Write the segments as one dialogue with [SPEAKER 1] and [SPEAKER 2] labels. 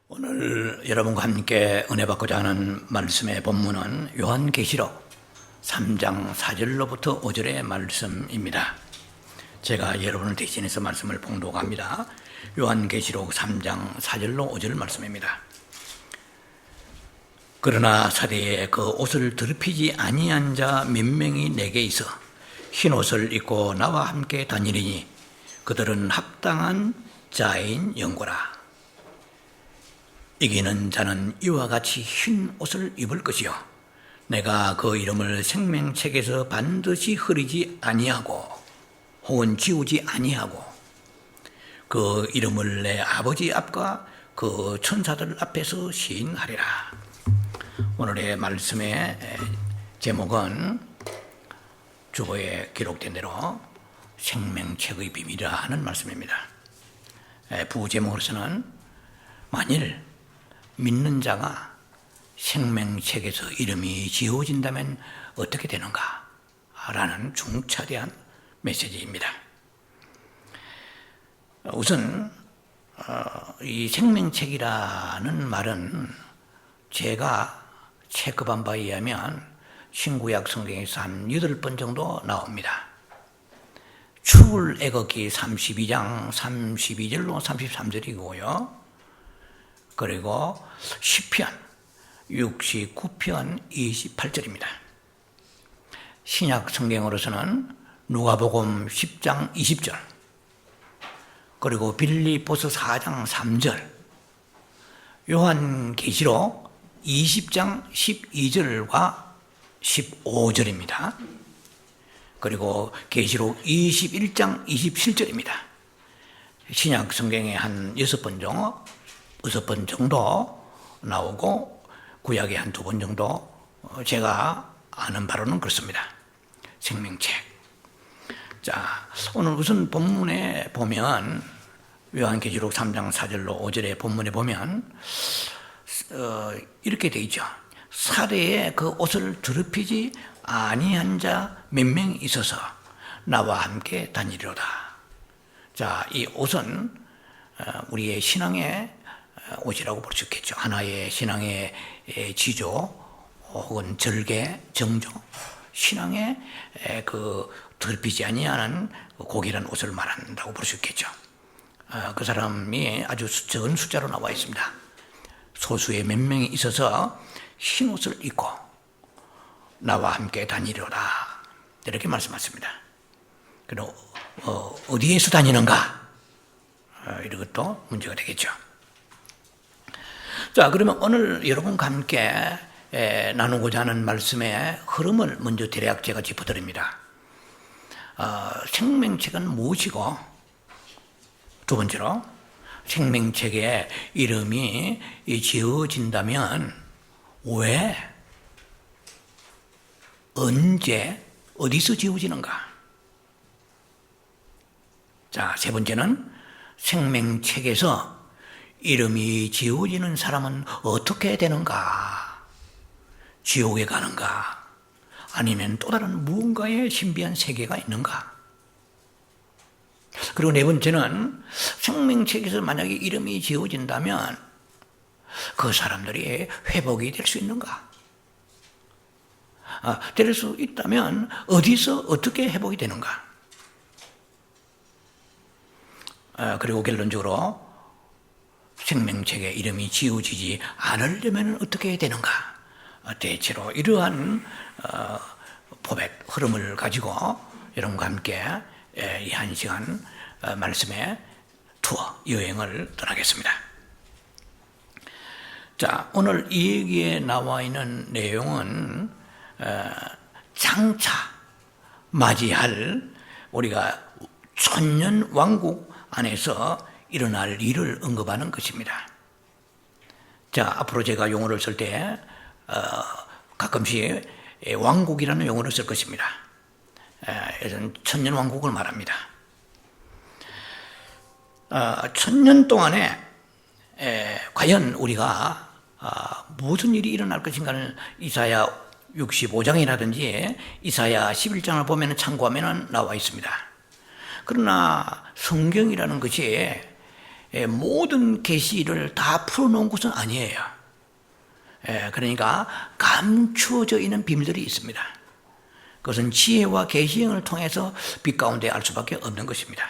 [SPEAKER 1] 오늘 여러분과 함께 은혜 받고자 하는 말씀의 본문은 요한계시록 3장 4절로부터 5절의 말씀입니다. 제가 여러분을 대신해서 말씀을 봉독합니다. 요한계시록 3장 4절로 5절 말씀입니다. 그러나 사대에 그 옷을 더럽히지 아니한 자 몇 명이 내게 있어 흰 옷을 입고 나와 함께 다니리니 그들은 합당한 자인 영고라. 이기는 자는 이와 같이 흰 옷을 입을 것이요 내가 그 이름을 생명책에서 반드시 흐리지 아니하고 혹은 지우지 아니하고 그 이름을 내 아버지 앞과 그 천사들 앞에서 시인하리라. 오늘의 말씀의 제목은 주보에 기록된 대로 생명책의 비밀이라 하는 말씀입니다. 부제목으로서는 만일 믿는 자가 생명책에서 이름이 지워진다면 어떻게 되는가? 라는 중차대한 메시지입니다. 우선 이 생명책이라는 말은 제가 체크한 바에 의하면 신구약 성경에서 한 8번 정도 나옵니다. 출애굽기 32장 32절로 33절이고요. 그리고 시편 69편 28절입니다. 신약 성경으로서는 누가복음 10장 20절, 그리고 빌립보서 4장 3절, 요한계시록 20장 12절과 15절입니다. 그리고 계시록 21장 27절입니다. 신약 성경에 한 6번 정도 나오고 구약에 한 2번 정도 제가 아는 바로는 그렇습니다. 생명책. 자, 오늘 우선 본문에 보면 요한계시록 3장 4절로 5절의 본문에 보면 이렇게 되어 있죠. 사대에 그 옷을 더럽히지 아니한 자 몇 명 있어서 나와 함께 다니리로다. 자, 이 옷은 우리의 신앙의 옷이라고 볼 수 있겠죠. 하나의 신앙의 지조 혹은 절개, 정조, 신앙의 그 더럽히지 아니하는 고귀한 옷을 말한다고 볼 수 있겠죠. 그 사람이 아주 적은 숫자로 나와 있습니다. 소수의 몇 명이 있어서 흰 옷을 입고 나와 함께 다니리로다. 이렇게 말씀하십니다. 그리고 어디에서 다니는가? 이런 것도 문제가 되겠죠. 자, 그러면 오늘 여러분과 함께 나누고자 하는 말씀의 흐름을 먼저 대략 제가 짚어드립니다. 생명책은 무엇이고, 두 번째로 생명책에 이름이 지어진다면 왜, 언제, 어디서 지어지는가? 자, 세 번째는 생명책에서 이름이 지워지는 사람은 어떻게 되는가? 지옥에 가는가? 아니면 또 다른 무언가의 신비한 세계가 있는가? 그리고 네 번째는 생명책에서 만약에 이름이 지워진다면 그 사람들이 회복이 될 수 있는가? 될 수 있다면 어디서 어떻게 회복이 되는가? 그리고 결론적으로 생명책에 이름이 지워지지 않으려면 어떻게 해야 되는가? 대체로 이러한 포백, 흐름을 가지고 여러분과 함께 이 한 시간 말씀의 투어, 여행을 떠나겠습니다. 자, 오늘 이 얘기에 나와 있는 내용은 장차 맞이할 우리가 천년 왕국 안에서 일어날 일을 언급하는 것입니다. 자, 앞으로 제가 용어를 쓸 때 가끔씩 왕국이라는 용어를 쓸 것입니다. 이것은 천년 왕국을 말합니다. 천년 동안에 과연 우리가 무슨 일이 일어날 것인가를 이사야 65장이라든지 이사야 11장을 보면 참고하면 나와 있습니다. 그러나 성경이라는 것이 모든 계시를 다 풀어놓은 것은 아니에요. 그러니까 감추어져 있는 비밀들이 있습니다. 그것은 지혜와 계시형을 통해서 빛 가운데 알 수밖에 없는 것입니다.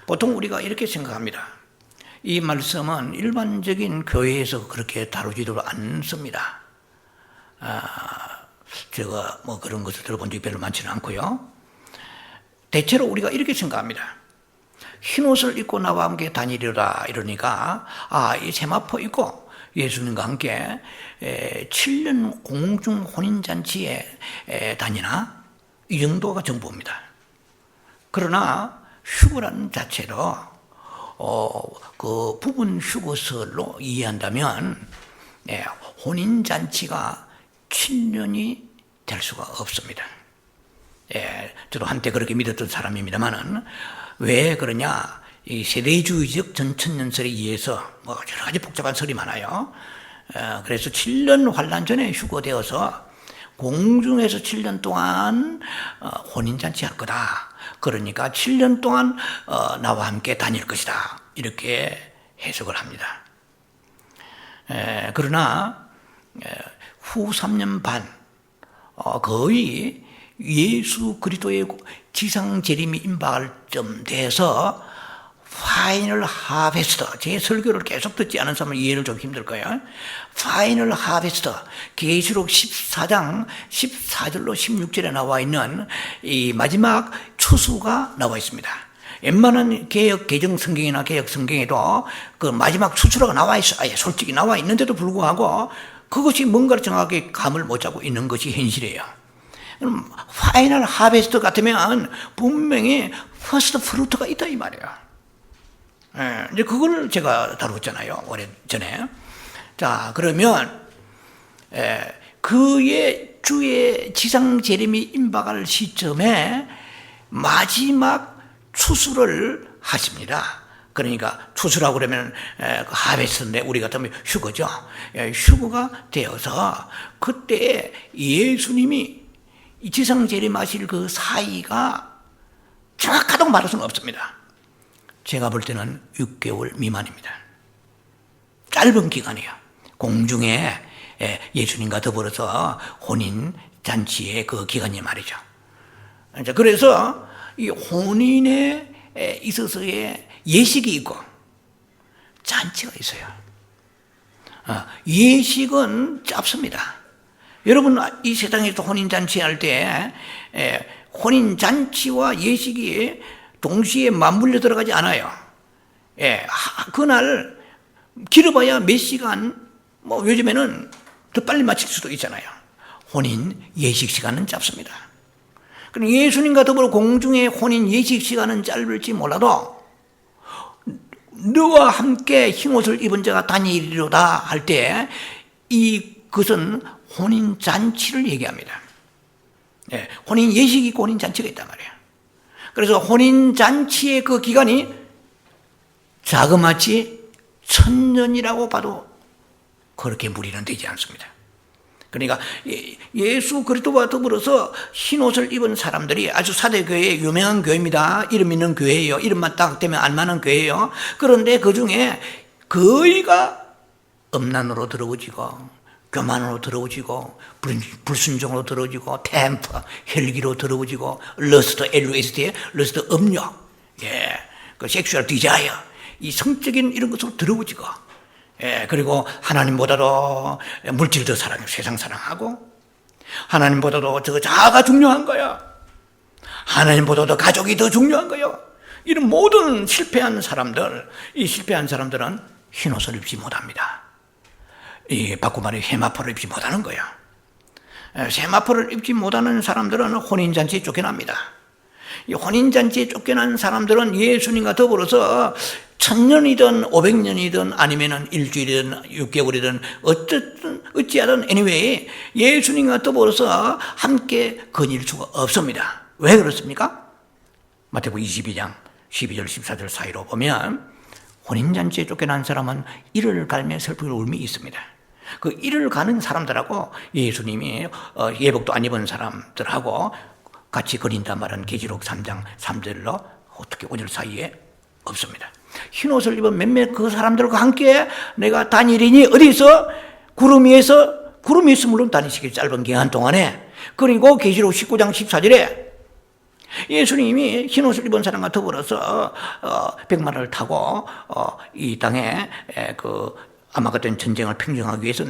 [SPEAKER 1] 보통 우리가 이렇게 생각합니다. 이 말씀은 일반적인 교회에서 그렇게 다루지도 않습니다. 제가 뭐 그런 것을 들어본 적이 별로 많지는 않고요. 대체로 우리가 이렇게 생각합니다. 흰옷을 입고 나와 함께 다니리라 이러니까 이 세마포 입고 예수님과 함께 7년 공중 혼인잔치에 다니나? 이 정도가 정보입니다. 그러나 휴거라는 자체로 그 부분 휴거설로 이해한다면 혼인잔치가 7년이 될 수가 없습니다. 저도 한때 그렇게 믿었던 사람입니다만은 왜 그러냐? 이 세대주의적 전천년설에 의해서 뭐 여러 가지 복잡한 설이 많아요. 그래서 7년 환란 전에 휴거되어서 공중에서 7년 동안 혼인잔치 할 거다. 그러니까 7년 동안 나와 함께 다닐 것이다. 이렇게 해석을 합니다. 그러나 후 3년 반 거의 예수 그리스도의 지상 재림이 임박할 쯤 돼서 파이널 하베스트, 제 설교를 계속 듣지 않은 사람은 이해를 좀 힘들 거예요. 파이널 하베스트, 계시록 14장 14절로 16절에 나와 있는 이 마지막 추수가 나와 있습니다. 웬만한 개혁 개정 성경이나 개혁 성경에도 그 마지막 추수라고 나와 있어요. 솔직히 나와 있는데도 불구하고 그것이 뭔가를 정확하게 감을 못 잡고 있는 것이 현실이에요. 그럼 파이널 하베스트 같으면 분명히 퍼스트 프루트가 있다 이 말이에요. 이제 그걸 제가 다뤘잖아요. 오래전에. 자, 그러면 그의 주의 지상 재림이 임박할 시점에 마지막 추수를 하십니다. 그러니까 추수라고 그러면 하베스트인데 우리 같으면 휴거죠. 휴거가 되어서 그때 예수님이 이 지상 재림하실 그 사이가 정확하다고 말할 수는 없습니다. 제가 볼 때는 6개월 미만입니다. 짧은 기간이에요. 공중에 예수님과 더불어서 혼인 잔치의 그 기간이 말이죠. 그래서 이 혼인에 있어서의 예식이 있고 잔치가 있어요. 예식은 짧습니다. 여러분 이 세상에서 혼인 잔치 할 때 혼인 잔치와 예식이 동시에 맞물려 들어가지 않아요. 그날 길어봐야 몇 시간, 뭐 요즘에는 더 빨리 마칠 수도 있잖아요. 혼인 예식 시간은 짧습니다. 그럼 예수님과 더불어 공중의 혼인 예식 시간은 짧을지 몰라도 너와 함께 흰옷을 입은 자가 다니리로다 할 때 이것은 혼인 잔치를 얘기합니다. 혼인 예식이 있고 혼인 잔치가 있단 말이에요. 그래서 혼인잔치의 그 기간이 자그마치 1000년이라고 봐도 그렇게 무리는 되지 않습니다. 그러니까 예수 그리스도와 더불어서 흰옷을 입은 사람들이 아주 사대교회의 유명한 교회입니다. 이름 있는 교회예요. 이름만 딱 대면 알만한 교회예요. 그런데 그 중에 거의가 음란으로 더러워지고 교만으로 더러워지고 불순종으로 더러워지고 템퍼 혈기로 더러워지고 러스트 LUST에 러스트 음욕 그 섹슈얼 디자이어 이 성적인 이런 것으로 더러워지고 그리고 하나님보다도 물질 더 사랑하고 세상 사랑하고 하나님보다도 저 자아가 중요한 거야. 하나님보다도 가족이 더 중요한 거야. 이런 모든 실패한 사람들, 이 실패한 사람들은 흰옷을 입지 못합니다. 바꾸 말해 세마포를 입지 못하는 거야. 세마포를 입지 못하는 사람들은 혼인잔치에 쫓겨납니다. 이 혼인잔치에 쫓겨난 사람들은 예수님과 더불어서 1000년이든 500년이든 아니면 일주일이든 6개월이든 어찌하든 anyway 예수님과 더불어서 함께 거닐 수가 없습니다. 왜 그렇습니까? 마태복음 22장 12절 14절 사이로 보면 혼인잔치에 쫓겨난 사람은 이를 갈며 슬프게 울음이 있습니다. 그 이를 가는 사람들하고 예수님이 예복도 안 입은 사람들하고 같이 거린단 말은 계시록 3장 3절로 어떻게 5절 사이에 없습니다. 흰옷을 입은 몇몇 그 사람들과 함께 내가 다니리니 어디서? 구름 위에 있음으로 다니시길 짧은 기간 동안에. 그리고 계시록 19장 14절에 예수님이 흰옷을 입은 사람과 더불어서 백마를 타고 이 땅에 아마 그땐 전쟁을 평정하기 위해서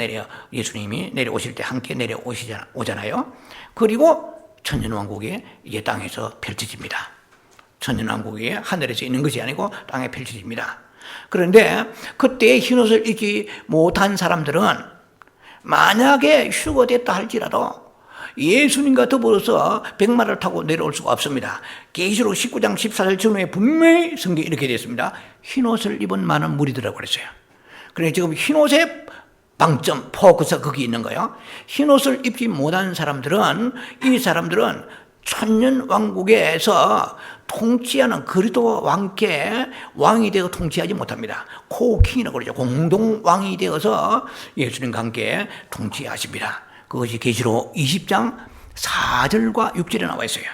[SPEAKER 1] 예수님이 내려오실 때 함께 내려오잖아요. 그리고 천년왕국이 이제 땅에서 펼쳐집니다. 천년왕국이 하늘에서 있는 것이 아니고 땅에 펼쳐집니다. 그런데 그때 흰옷을 입지 못한 사람들은 만약에 휴거됐다 할지라도 예수님과 더불어서 백마를 타고 내려올 수가 없습니다. 계시록 19장 14절 전후에 분명히 성경에 이렇게 되어 있습니다. 흰옷을 입은 많은 무리들이라고 그랬어요. 그러니까 지금 흰옷의 방점, 포커스가 거기 있는 거예요. 흰옷을 입지 못한 사람들은, 이 사람들은 천년왕국에서 통치하는 그리스도와 함께 왕이 되어 통치하지 못합니다. 코킹이라고 그러죠. 공동왕이 되어서 예수님과 함께 통치하십니다. 그것이 계시록 20장 4절과 6절에 나와 있어요.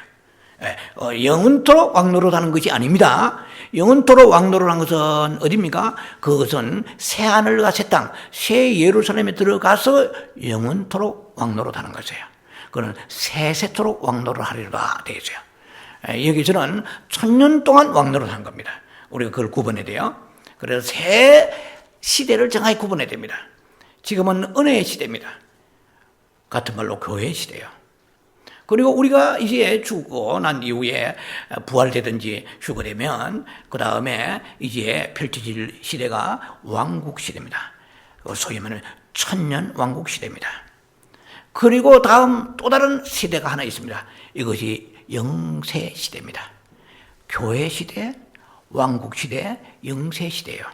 [SPEAKER 1] 영원토록 왕노릇하는 것이 아닙니다. 영원토록 왕노릇한 것은 어디입니까? 그것은 새 하늘과 새 땅, 새 예루살렘에 들어가서 영원토록 왕노릇하는 것이에요. 그는 세세토록 왕노릇하리라 되어 있어요. 여기서는 1000년 동안 왕노릇한 겁니다. 우리가 그걸 구분해야 돼요. 그래서 새 시대를 정확히 구분해야 됩니다. 지금은 은혜의 시대입니다. 같은 말로 교회의 시대예요. 그리고 우리가 이제 죽고 난 이후에 부활되든지 휴거되면 그 다음에 이제 펼쳐질 시대가 왕국 시대입니다. 소위 말하는 천년 왕국 시대입니다. 그리고 다음 또 다른 시대가 하나 있습니다. 이것이 영세 시대입니다. 교회 시대, 왕국 시대, 영세 시대예요.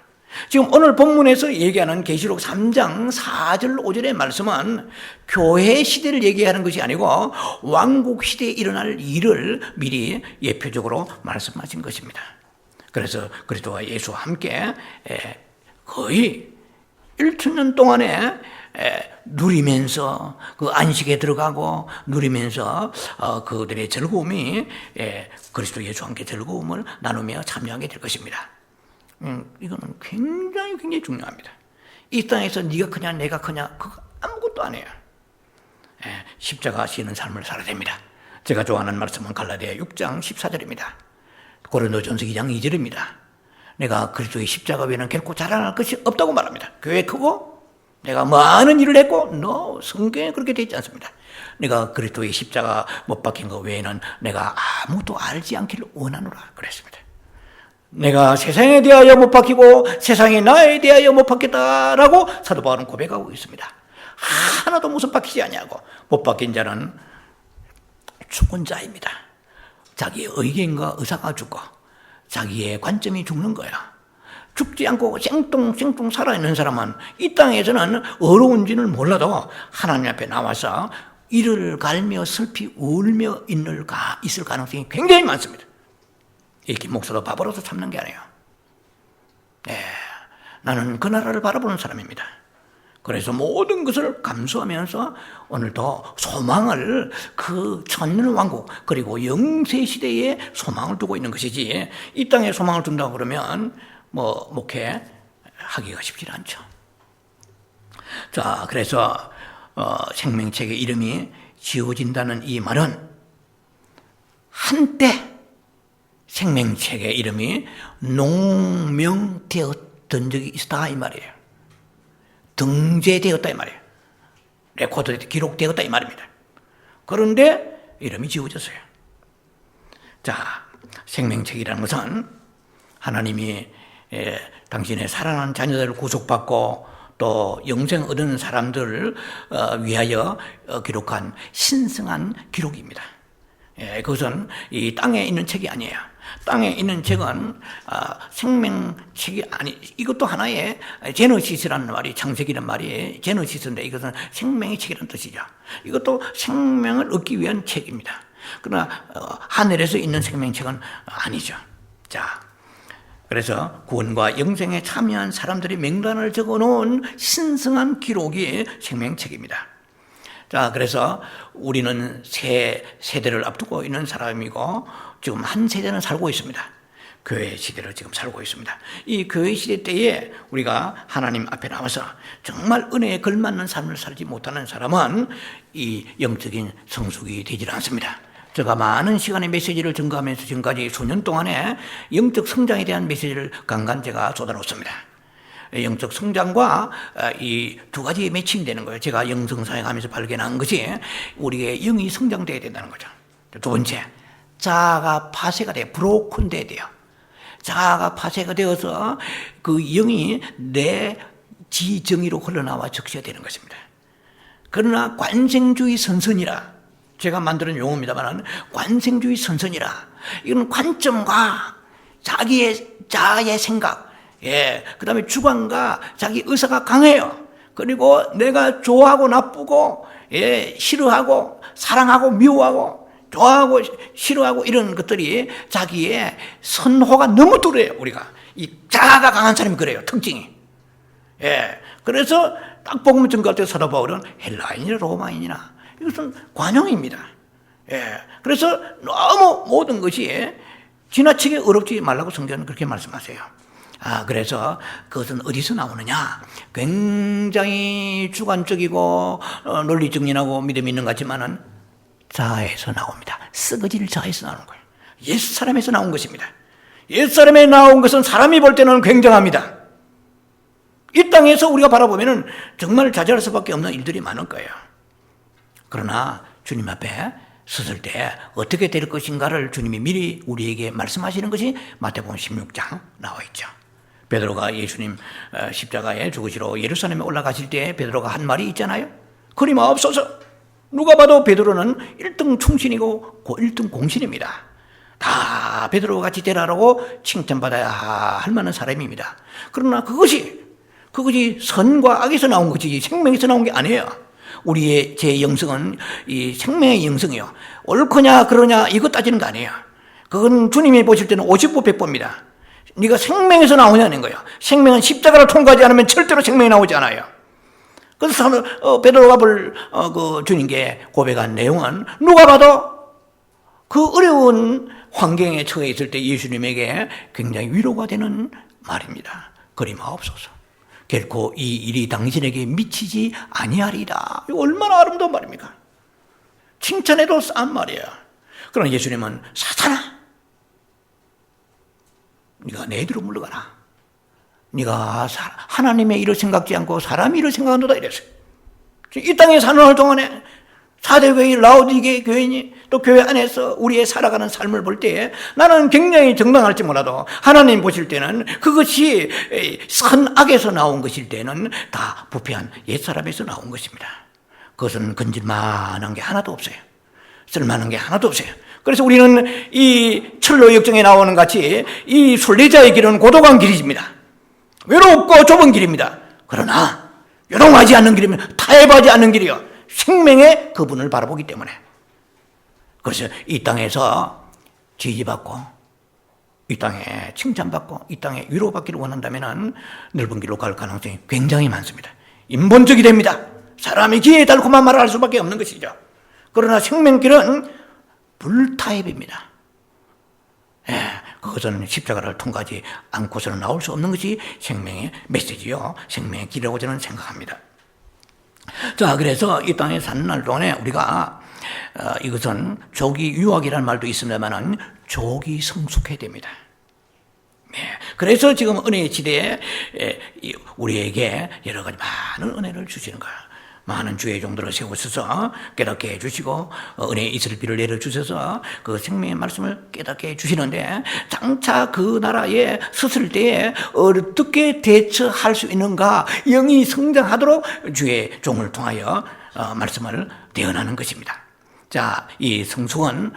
[SPEAKER 1] 지금 오늘 본문에서 얘기하는 계시록 3장 4절 5절의 말씀은 교회 시대를 얘기하는 것이 아니고 왕국 시대에 일어날 일을 미리 예표적으로 말씀하신 것입니다. 그래서 그리스도와 예수와 함께 거의 1천년 동안에 누리면서 그 안식에 들어가고 누리면서 그들의 즐거움이 그리스도 예수와 함께 즐거움을 나누며 참여하게 될 것입니다. 이거는 굉장히 중요합니다. 이 땅에서 네가 크냐 내가 크냐 그거 아무것도 아니에요. 십자가 지는 삶을 살아야 됩니다. 제가 좋아하는 말씀은 갈라디아 6장 14절입니다. 고린도전서 2장 2절입니다. 내가 그리스도의 십자가 외에는 결코 자랑할 것이 없다고 말합니다. 교회 크고 내가 많은 일을 했고 성경에 그렇게 되어 있지 않습니다. 내가 그리스도의 십자가 못 박힌 것 외에는 내가 아무도 알지 않기를 원하노라 그랬습니다. 내가 세상에 대하여 못 박히고 세상이 나에 대하여 못 박혔다라고 사도 바울은 고백하고 있습니다. 하나도 무슨 박히지 아니하고 못 박힌 자는 죽은 자입니다. 자기의 의견과 의사가 죽고 자기의 관점이 죽는 거야. 죽지 않고 생뚱생뚱 살아있는 사람은 이 땅에서는 어려운지는 몰라도 하나님 앞에 나와서 이를 갈며 슬피 울며 있을 가능성이 굉장히 많습니다. 이렇게 목사도 바보로서 참는 게 아니에요. 나는 그 나라를 바라보는 사람입니다. 그래서 모든 것을 감수하면서 오늘도 소망을 그 천년왕국 그리고 영세시대에 소망을 두고 있는 것이지 이 땅에 소망을 둔다고 그러면 목회하기가 쉽지 않죠. 자, 그래서 생명책의 이름이 지어진다는 이 말은 한때 생명책의 이름이 농명되었던 적이 있다 이 말이에요. 등재되었다 이 말이에요. 레코드 기록되었다 이 말입니다. 그런데 이름이 지워졌어요. 자, 생명책이라는 것은 하나님이 당신의 사랑하는 자녀들을 구속받고 또 영생 얻은 사람들을 위하여 기록한 신성한 기록입니다. 그것은 이 땅에 있는 책이 아니에요. 땅에 있는 책은 생명책이 이것도 하나의 제너시스라는 말이 창세기란 말이 제너시스인데 이것은 생명의 책이라는 뜻이죠. 이것도 생명을 얻기 위한 책입니다. 그러나 하늘에서 있는 생명책은 아니죠. 자, 그래서 구원과 영생에 참여한 사람들이 명단을 적어놓은 신성한 기록이 생명책입니다. 자, 그래서 우리는 새 세대를 앞두고 있는 사람이고 지금 한 세대는 살고 있습니다. 교회 시대를 지금 살고 있습니다. 이 교회 시대 때에 우리가 하나님 앞에 나와서 정말 은혜에 걸맞는 삶을 살지 못하는 사람은 이 영적인 성숙이 되질 않습니다. 제가 많은 시간의 메시지를 증거하면서 지금까지 수년 동안에 영적 성장에 대한 메시지를 간간 제가 쏟아놓습니다. 영적 성장과 이 두 가지에 매칭이 되는 거예요. 제가 영성사역하면서 발견한 것이 우리의 영이 성장돼야 된다는 거죠. 두 번째, 자아가 파쇄가 돼요. 브로큰 돼야 돼요. 자아가 파쇄가 되어서 그 영이 내 지정의로 흘러나와 적셔야 되는 것입니다. 그러나 관생주의 선선이라, 제가 만드는 용어입니다만 관생주의 선선이라, 이건 관점과 자기의 자아의 생각, 그 다음에 주관과 자기 의사가 강해요. 그리고 내가 좋아하고 나쁘고, 싫어하고 사랑하고 미워하고 좋아하고 싫어하고 이런 것들이 자기의 선호가 너무 뚜렷해요. 우리가 이 자아가 강한 사람이 그래요. 특징이. 그래서 딱 복음 전갈 때 사도 바울은 헬라인이나 로마인이나 이것은 관용입니다. 그래서 너무 모든 것이 지나치게 어렵지 말라고 성경은 그렇게 말씀하세요. 그래서 그것은 어디서 나오느냐? 굉장히 주관적이고 논리 정연하고 믿음이 있는 것 같지만은 자아에서 나옵니다. 썩어질 자아에서 나오는 거예요. 옛사람에서 나온 것입니다. 옛사람에 나온 것은 사람이 볼 때는 굉장합니다. 이 땅에서 우리가 바라보면은 정말 자잘할 수밖에 없는 일들이 많을 거예요. 그러나 주님 앞에 섰을 때 어떻게 될 것인가를 주님이 미리 우리에게 말씀하시는 것이 마태복음 16장 나와 있죠. 베드로가 예수님 십자가에 죽으시러 예루살렘에 올라가실 때 베드로가 한 말이 있잖아요. 그리마옵소서. 누가 봐도 베드로는 1등 충신이고 1등 공신입니다. 다 베드로와 같이 되라라고 칭찬받아야 할 만한 사람입니다. 그러나 그것이 선과 악에서 나온 것이지 생명에서 나온 게 아니에요. 우리의 제 영성은 이 생명의 영성이요. 옳거냐 그러냐 이거 따지는 거 아니에요. 그건 주님이 보실 때는 50보 100보입니다. 네가 생명에서 나오냐는 거예요. 생명은 십자가를 통과하지 않으면 절대로 생명이 나오지 않아요. 그래서 베드로가 그 주님께 고백한 내용은 누가 봐도 그 어려운 환경에 처해 있을 때 예수님에게 굉장히 위로가 되는 말입니다. 그리마옵소서. 결코 이 일이 당신에게 미치지 아니하리라. 이거 얼마나 아름다운 말입니까? 칭찬해도 싼 말이에요. 그러나 예수님은 사탄아, 네가 내 뒤로 물러가라. 네가 하나님의 일을 생각지 않고 사람의 일을 생각한다 이랬어요. 이 땅에 사는 날 동안에 사대교회 라오디게 교인이 또 교회 안에서 우리의 살아가는 삶을 볼 때 나는 굉장히 정당할지 몰라도 하나님 보실 때는 그것이 선악에서 나온 것일 때는 다 부패한 옛사람에서 나온 것입니다. 그것은 건질만한 게 하나도 없어요. 쓸만한 게 하나도 없어요. 그래서 우리는 이 철로 역정에 나오는 같이 이 순례자의 길은 고독한 길입니다. 외롭고 좁은 길입니다. 그러나 요동하지 않는 길이면 타협하지 않는 길이요. 생명의 그분을 바라보기 때문에. 그래서 이 땅에서 지지받고 이 땅에 칭찬받고 이 땅에 위로받기를 원한다면 넓은 길로 갈 가능성이 굉장히 많습니다. 인본적이 됩니다. 사람이 기회에 달콤한 말을 할 수밖에 없는 것이죠. 그러나 생명길은 불타협입니다. 그것은 십자가를 통과하지 않고서는 나올 수 없는 것이 생명의 메시지요. 생명의 길이라고 저는 생각합니다. 자, 그래서 이 땅에 사는 날 동안에 우리가 이것은 조기 유학이라는 말도 있습니다만 조기 성숙해야 됩니다. 그래서 지금 은혜의 시대에 우리에게 여러 가지 많은 은혜를 주시는 거예요. 많은 주의 종들을 세우셔서 깨닫게 해주시고 은혜의 이슬비를 내려주셔서 그 생명의 말씀을 깨닫게 해주시는데 장차 그 나라에 섰을 때에 어떻게 대처할 수 있는가 영이 성장하도록 주의 종을 통하여 말씀을 대언하는 것입니다. 자, 이 성숙은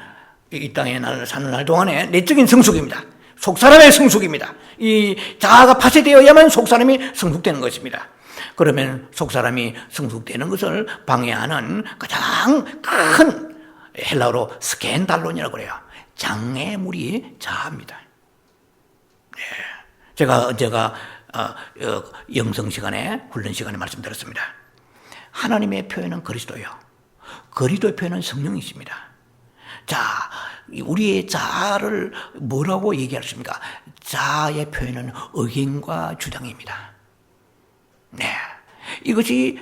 [SPEAKER 1] 이 땅에 사는 날 동안에 내적인 성숙입니다. 속사람의 성숙입니다. 이 자아가 파쇄되어야만 속사람이 성숙되는 것입니다. 그러면 속사람이 성숙되는 것을 방해하는 가장 큰 헬라어로 스캔달론이라고 그래요. 장애물이 자아입니다. 제가 영성 시간에 훈련 시간에 말씀드렸습니다. 하나님의 표현은 그리스도요. 그리스도의 표현은 성령이십니다. 자, 우리의 자아를 뭐라고 얘기할 수 있습니까? 자아의 표현은 의견과 주장입니다. 네, 이것이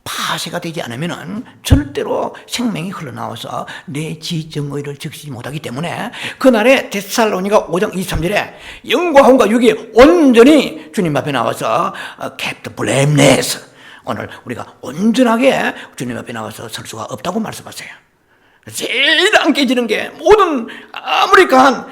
[SPEAKER 1] 파쇄가 되지 않으면 절대로 생명이 흘러나와서 내 지정의를 적시지 못하기 때문에 그날에 데살로니가 5장 23절에 영과 혼과 육이 온전히 주님 앞에 나와서 kept blameless, 오늘 우리가 온전하게 주님 앞에 나와서 설 수가 없다고 말씀하세요. 제일 안 깨지는 게 모든 아무리 강한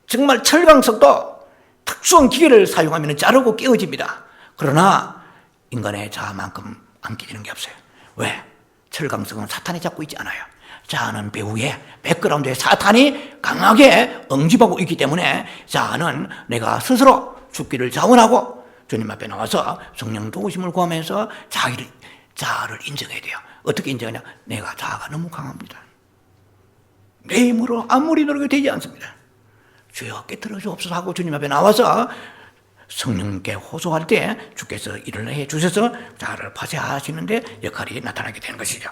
[SPEAKER 1] 정말 철강석도 특수한 기계를 사용하면 자르고 깨어집니다. 그러나 인간의 자아만큼 안 깨지는 게 없어요. 왜? 철강석은 사탄이 잡고 있지 않아요. 자아는 배후에 백그라운드에 사탄이 강하게 응집하고 있기 때문에 자아는 내가 스스로 죽기를 자원하고 주님 앞에 나와서 성령 도우심을 구하면서 자아를 인정해야 돼요. 어떻게 인정하냐? 내가 자아가 너무 강합니다. 내 힘으로 아무리 노력이 되지 않습니다. 주여 깨트려 주옵소서 하고 주님 앞에 나와서 성령께 호소할 때 주께서 일을 해 주셔서 자아를 파쇄하시는데 역할이 나타나게 되는 것이죠.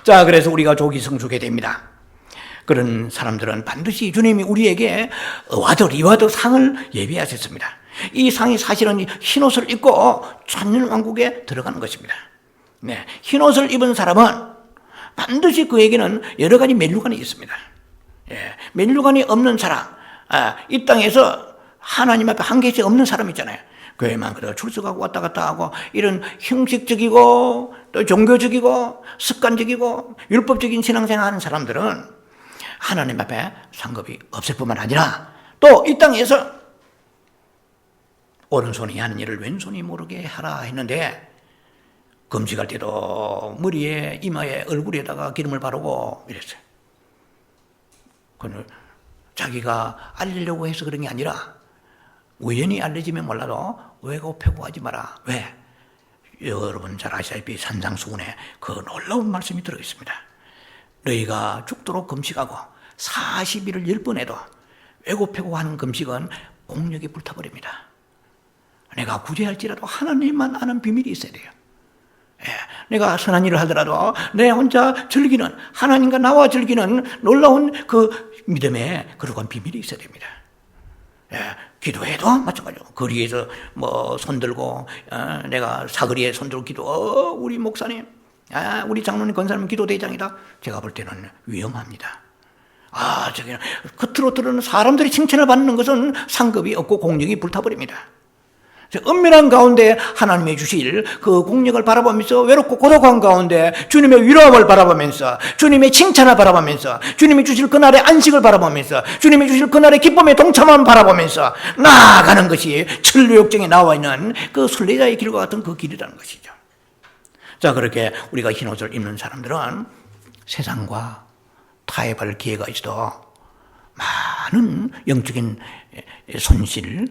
[SPEAKER 1] 자, 그래서 우리가 조기 성숙해야 됩니다. 그런 사람들은 반드시 주님이 우리에게 어와드 리와드 상을 예비하셨습니다. 이 상이 사실은 흰옷을 입고 천년왕국에 들어가는 것입니다. 네, 흰옷을 입은 사람은 반드시 그에게는 여러 가지 면류관이 있습니다. 예, 면류관이 없는 사람, 이 땅에서 하나님 앞에 한 개씩 없는 사람 있잖아요. 교회만 그대로 출석하고 왔다 갔다 하고 이런 형식적이고 또 종교적이고 습관적이고 율법적인 신앙생활 하는 사람들은 하나님 앞에 상급이 없을 뿐만 아니라 또 이 땅에서 오른손이 하는 일을 왼손이 모르게 하라 했는데 금식할 때도 머리에 이마에 얼굴에다가 기름을 바르고 이랬어요. 그건 자기가 알리려고 해서 그런 게 아니라 우연히 알려지면 몰라도 왜곡하고 하지 마라. 왜? 여러분 잘 아시다시피 산상수훈에 그 놀라운 말씀이 들어있습니다. 너희가 죽도록 금식하고 40일을 10번 해도 왜곡하고 하는 금식은 공력이 불타버립니다. 내가 구제할지라도 하나님만 아는 비밀이 있어야 돼요. 예, 내가 선한 일을 하더라도 내 혼자 즐기는, 하나님과 나와 즐기는 놀라운 그 믿음의 그러한 비밀이 있어야 됩니다. 예, 기도해도 마찬가지로 거리에서 뭐 손들고 내가 사거리에 손들고 기도, 우리 목사님, 우리 장로님 권사님 기도 대장이다. 제가 볼 때는 위험합니다. 저기는 겉으로 들은 사람들이 칭찬을 받는 것은 상급이 없고 공력이 불타버립니다. 은밀한 가운데 하나님의 주실 그 공력을 바라보면서 외롭고 고독한 가운데 주님의 위로함을 바라보면서 주님의 칭찬을 바라보면서 주님이 주실 그날의 안식을 바라보면서 주님이 주실 그날의 기쁨의 동참함을 바라보면서 나아가는 것이 천류역정에 나와 있는 그 순례자의 길과 같은 그 길이라는 것이죠. 자, 그렇게 우리가 흰옷을 입는 사람들은 세상과 타협할 기회가 있어도 많은 영적인 손실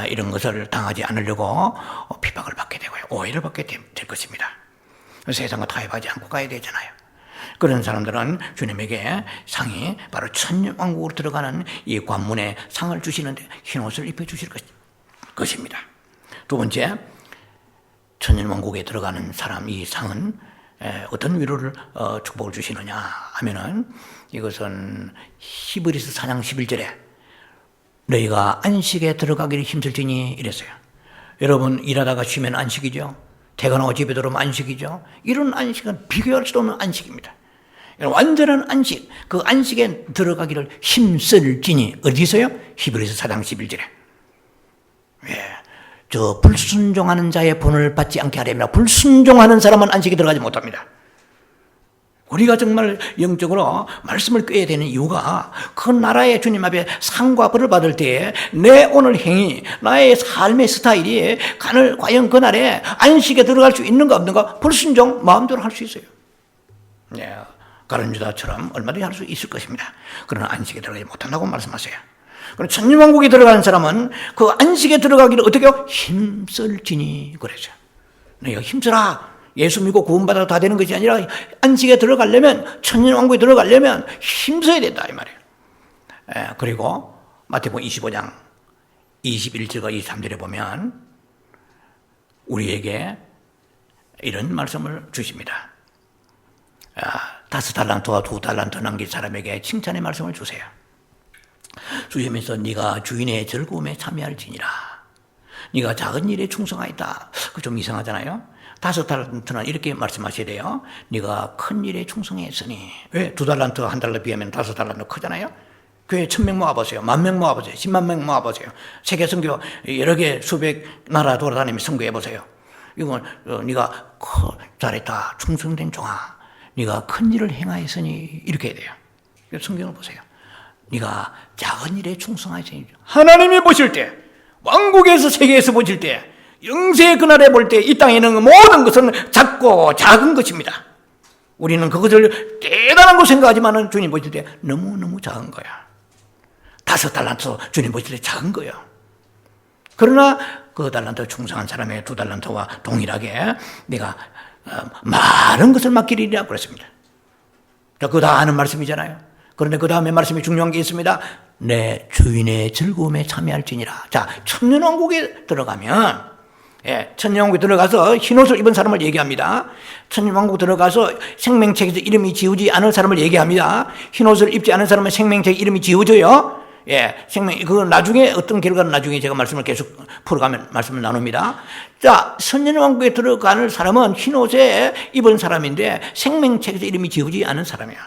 [SPEAKER 1] 이런 것을 당하지 않으려고 핍박을 받게 되고요. 오해를 받게 될 것입니다. 세상과 타협하지 않고 가야 되잖아요. 그런 사람들은 주님에게 상이 바로 천년왕국으로 들어가는 이 관문에 상을 주시는데 흰옷을 입혀주실 것입니다. 두 번째, 천년왕국에 들어가는 사람 이 상은 어떤 위로를 축복을 주시느냐 하면은 이것은 히브리서 4장 11절에 너희가 안식에 들어가기를 힘들지니 이랬어요. 여러분 일하다가 쉬면 안식이죠. 퇴근하고 집에 들어오면 안식이죠. 이런 안식은 비교할 수 없는 안식입니다. 완전한 안식, 그 안식에 들어가기를 힘쓸지니 어디서요? 히브리서 4장 11절에. 저 불순종하는 자의 본을 받지 않게 하려면 불순종하는 사람은 안식에 들어가지 못합니다. 우리가 정말 영적으로 말씀을 꾀야 되는 이유가 그 나라의 주님 앞에 상과 벌을 받을 때에 내 오늘 행위, 나의 삶의 스타일이 과연 그날에 안식에 들어갈 수 있는가 없는가 불순종 마음대로 할 수 있어요. 가룟 유다처럼 얼마든지 할 수 있을 것입니다. 그러나 안식에 들어가지 못한다고 말씀하세요. 그럼 천년왕국에 들어가는 사람은 그 안식에 들어가기를 어떻게 해요? 힘쓸지니 그러죠. 너희가 힘쓰라. 예수 믿고 구원받아도 다 되는 것이 아니라 안식에 들어가려면, 천년왕국에 들어가려면 힘써야 된다 이 말이에요. 그리고 마태복음 25장 21절과 23절에 보면 우리에게 이런 말씀을 주십니다. 5달란트와 2달란트 남긴 사람에게 칭찬의 말씀을 주세요. 주님께서 네가 주인의 즐거움에 참여할지니라. 네가 작은 일에 충성하였다. 그 좀 이상하잖아요. 5달란트는 이렇게 말씀하셔야 돼요. 네가 큰 일에 충성했으니. 왜? 2달란트 1달러 비하면 5달란트 크잖아요. 교회 1000명 모아보세요. 10,000명 모아보세요. 10만 명 모아보세요. 세계 선교 여러 개 수백 나라 돌아다니며 선교해보세요. 이건 네가 잘했다. 충성된 종아. 네가 큰 일을 행하였으니 이렇게 해야 돼요. 성경을 보세요. 네가 작은 일에 충성하였으니 하나님이 보실 때 왕국에서 세계에서 보실 때 영세의 그날에 볼 때 이 땅에 있는 모든 것은 작고 작은 것입니다. 우리는 그것을 대단한 거 생각하지만 주님 보실 때 너무너무 작은 거야. 5달란트 주님 보실 때 작은 거예요. 그러나 그 달란트 충성한 사람의 2달란트와 동일하게 내가 많은 것을 맡기리라 그랬습니다. 그거 다 아는 말씀이잖아요. 그런데 그 다음에 말씀이 중요한 게 있습니다. 내 주인의 즐거움에 참여할지니라. 자, 천년왕국에 들어가면, 천년왕국에 들어가서 흰옷을 입은 사람을 얘기합니다. 천년왕국 들어가서 생명책에서 이름이 지우지 않은 사람을 얘기합니다. 흰옷을 입지 않은 사람은 생명책 이름이 지워져요. 그거 나중에 어떤 결과는 나중에 제가 말씀을 계속 풀어가면 말씀을 나눕니다. 자, 천년왕국에 들어가는 사람은 흰옷에 입은 사람인데 생명책에서 이름이 지우지 않은 사람이야.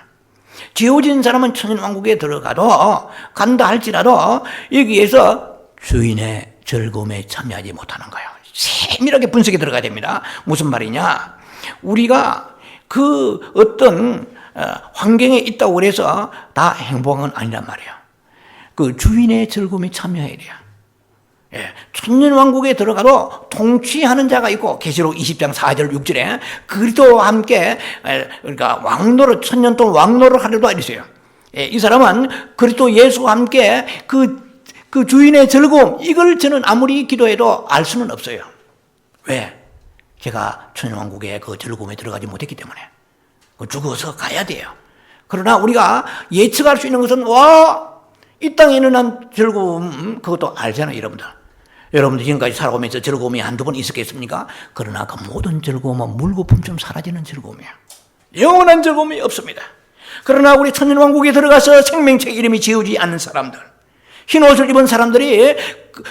[SPEAKER 1] 지워진 사람은 천년왕국에 들어가도 간다 할지라도 여기에서 주인의 즐거움에 참여하지 못하는 거예요. 세밀하게 분석에 들어가야 됩니다. 무슨 말이냐? 우리가 그 어떤 환경에 있다고 해서 다 행복한 건 아니란 말이에요. 그 주인의 즐거움에 참여해야 돼요. 천년왕국에 들어가도 통치하는 자가 있고 계시록 20장 4절 6절에 그리스도와 함께 그러니까 왕노릇 천년 동안 왕노릇 하려도 이랬어요. 이 사람은 그리스도 예수와 함께 그 주인의 즐거움 이걸 저는 아무리 기도해도 알 수는 없어요. 왜? 제가 천년왕국의 그 즐거움에 들어가지 못했기 때문에 죽어서 가야 돼요. 그러나 우리가 예측할 수 있는 것은 이 땅에 있는 한 즐거움 그것도 알잖아요. 여러분들 지금까지 살아오면서 즐거움이 한두 번 있었겠습니까? 그러나 그 모든 즐거움은 물거품처럼 사라지는 즐거움이에요. 영원한 즐거움이 없습니다. 그러나 우리 천년왕국에 들어가서 생명책 이름이 지우지 않는 사람들, 흰옷을 입은 사람들이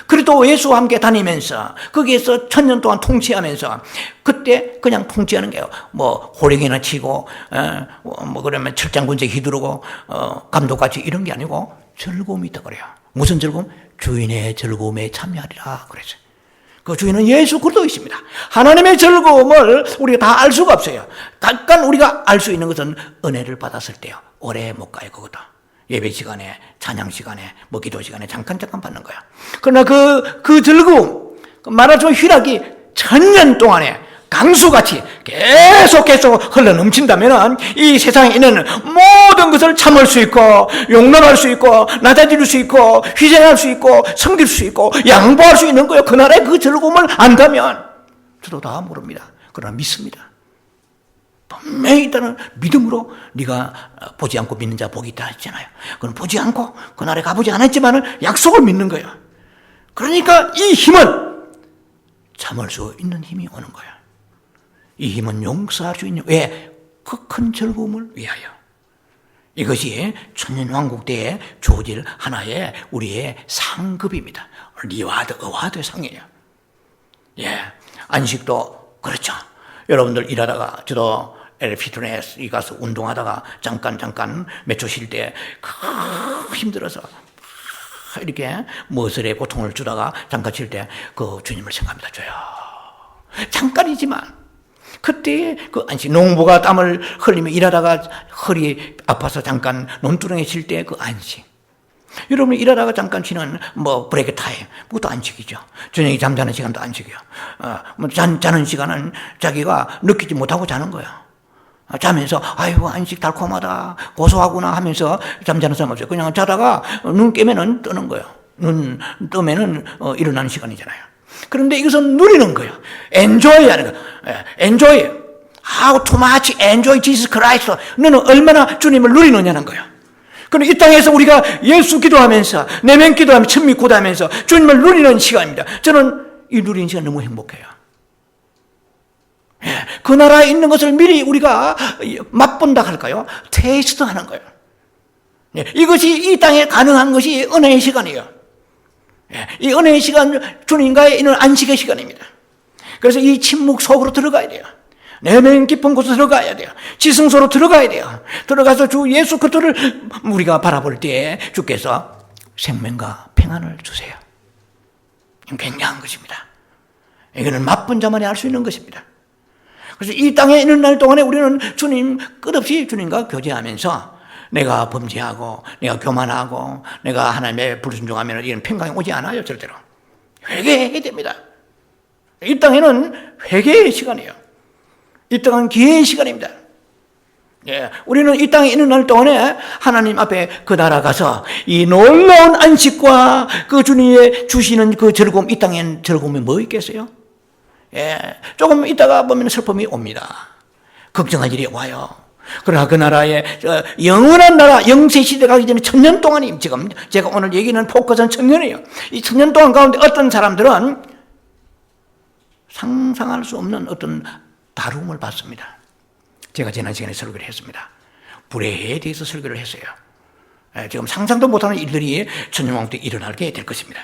[SPEAKER 1] 그리스도 예수와 함께 다니면서 거기에서 천년 동안 통치하면서 그때 그냥 통치하는 게요. 호령이나 치고 그러면 철장군제 휘두르고 감독같이 이런 게 아니고 즐거움이 있다 그래요. 무슨 즐거움? 주인의 즐거움에 참여하리라 그랬어요. 그 주인은 예수 그리스도이십니다. 하나님의 즐거움을 우리가 다 알 수가 없어요. 잠깐 우리가 알 수 있는 것은 은혜를 받았을 때요. 오래 못 가요, 그것도. 예배 시간에, 찬양 시간에, 기도 시간에 잠깐 받는 거야. 그러나 그 즐거움, 말하자면 희락이 천년 동안에 강수같이 계속 흘러 넘친다면 이 세상에 있는 모든 것을 참을 수 있고 용납할 수 있고 낮아질 수 있고 희생할 수 있고 섬길 수 있고 양보할 수 있는 거예요. 그날의 그 즐거움을 안다면 저도 다 모릅니다. 그러나 믿습니다. 분명히 일단은 믿음으로 네가 보지 않고 믿는 자 복이 있다 했잖아요. 그건 보지 않고 그날에 가보지 않았지만 약속을 믿는 거예요. 그러니까 이 힘은 참을 수 있는 힘이 오는 거예요. 이 힘은 용서할 수 있는 왜? 그 큰 즐거움을 위하여. 이것이 천년왕국 때에 주어질 하나의 우리의 상급입니다. 리와드, 어와드 상이에요. 안식도 그렇죠. 여러분들 일하다가 저도 피트니스에 가서 운동하다가 잠깐 몇 초 쉴 때 힘들어서 이렇게 머슬에 고통을 주다가 잠깐 쉴 때 그 주님을 생각합니다. 줘요. 잠깐이지만 그때 그 안식, 농부가 땀을 흘리며 일하다가 허리 아파서 잠깐 논두렁에 쉴 때 그 안식. 여러분 일하다가 잠깐 쉬는 브레이크 타임, 그것도 안식이죠. 저녁에 잠자는 시간도 안식이요. 자는 시간은 자기가 느끼지 못하고 자는 거예요. 자면서 아이고 안식 달콤하다, 고소하구나 하면서 잠자는 사람 없어요. 그냥 자다가 눈 깨면은 뜨는 거예요. 눈 뜨면은 일어나는 시간이잖아요. 그런데 이것은 누리는 거예요. enjoy 하는 거예요. enjoy. How to much enjoy Jesus Christ. 너는 얼마나 주님을 누리느냐는 거예요. 그럼 이 땅에서 우리가 예수 기도하면서 내면 기도하면서 천미 고다하면서 주님을 누리는 시간입니다. 저는 이 누리는 시간 너무 행복해요. 그 나라에 있는 것을 미리 우리가 맛본다 할까요? 테이스트 하는 거예요. 이것이 이 땅에 가능한 것이 은혜의 시간이에요. 이 은혜의 시간, 주님과의 있는 안식의 시간입니다. 그래서 이 침묵 속으로 들어가야 돼요. 내면 깊은 곳으로 들어가야 돼요. 지성소로 들어가야 돼요. 들어가서 주 예수 그리스도를 우리가 바라볼 때에 주께서 생명과 평안을 주세요. 굉장한 것입니다. 이거는 맛본 자만이 알 수 있는 것입니다. 그래서 이 땅에 있는 날 동안에 우리는 주님 끝없이 주님과 교제하면서 내가 범죄하고 내가 교만하고 내가 하나님의 불순종하면 이런 평강이 오지 않아요. 절대로. 회개해야 됩니다. 이 땅에는 회개의 시간이에요. 이 땅은 기회의 시간입니다. 우리는 이 땅에 있는 날 동안에 하나님 앞에 그 나라 가서 이 놀라운 안식과 그 주님의 주시는 그 즐거움, 이 땅엔 즐거움이 뭐 있겠어요? 조금 있다가 보면 슬픔이 옵니다. 걱정할 일이 와요. 그러나 그 나라의 영원한 나라, 영세 시대 가기 전에 1000년 동안이 지금 제가 오늘 얘기는 포커스는 1000년이에요. 이 1000년 동안 가운데 어떤 사람들은 상상할 수 없는 어떤 다rum을 받습니다. 제가 지난 시간에 설교를 했습니다. 불의 해에 대해서 설교를 했어요. 지금 상상도 못하는 일들이 천년왕국 때 일어나게 될 것입니다.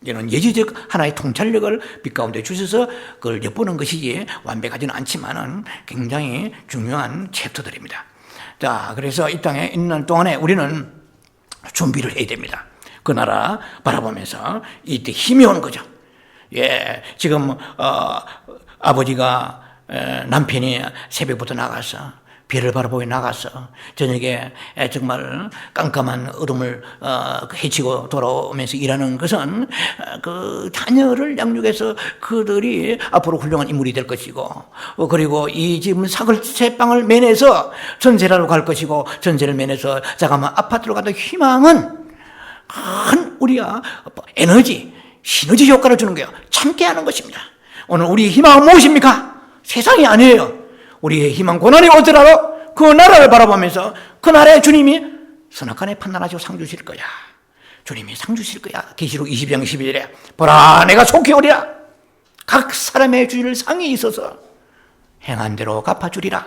[SPEAKER 1] 이는 예지적 하나의 통찰력을 빛 가운데 주셔서 그걸 엿보는 것이지 완벽하지는 않지만은 굉장히 중요한 챕터들입니다. 자, 그래서 이 땅에 있는 동안에 우리는 준비를 해야 됩니다. 그 나라 바라보면서 이때 힘이 오는 거죠. 지금 아버지가 남편이 새벽부터 나가서 별을 바라보고 나가서 저녁에 정말 깜깜한 어둠을 헤치고 돌아오면서 일하는 것은 그 자녀를 양육해서 그들이 앞으로 훌륭한 인물이 될 것이고, 그리고 이 지금 사글세빵을 매내서 전세라로 갈 것이고, 전세를 매내서 자가만 아파트로 가도 희망은 큰 우리가 에너지, 시너지 효과를 주는 거예요. 참게 하는 것입니다. 오늘 우리의 희망은 무엇입니까? 세상이 아니에요. 우리의 희망 고난이 오더라도 그 나라를 바라보면서 그 나라에 주님이 선악간에 판단하시고 상 주실 거야. 주님이 상 주실 거야. 계시록 20장 12절에 보라 내가 속히 오리라. 각 사람의 주일 상이 있어서 행한 대로 갚아주리라.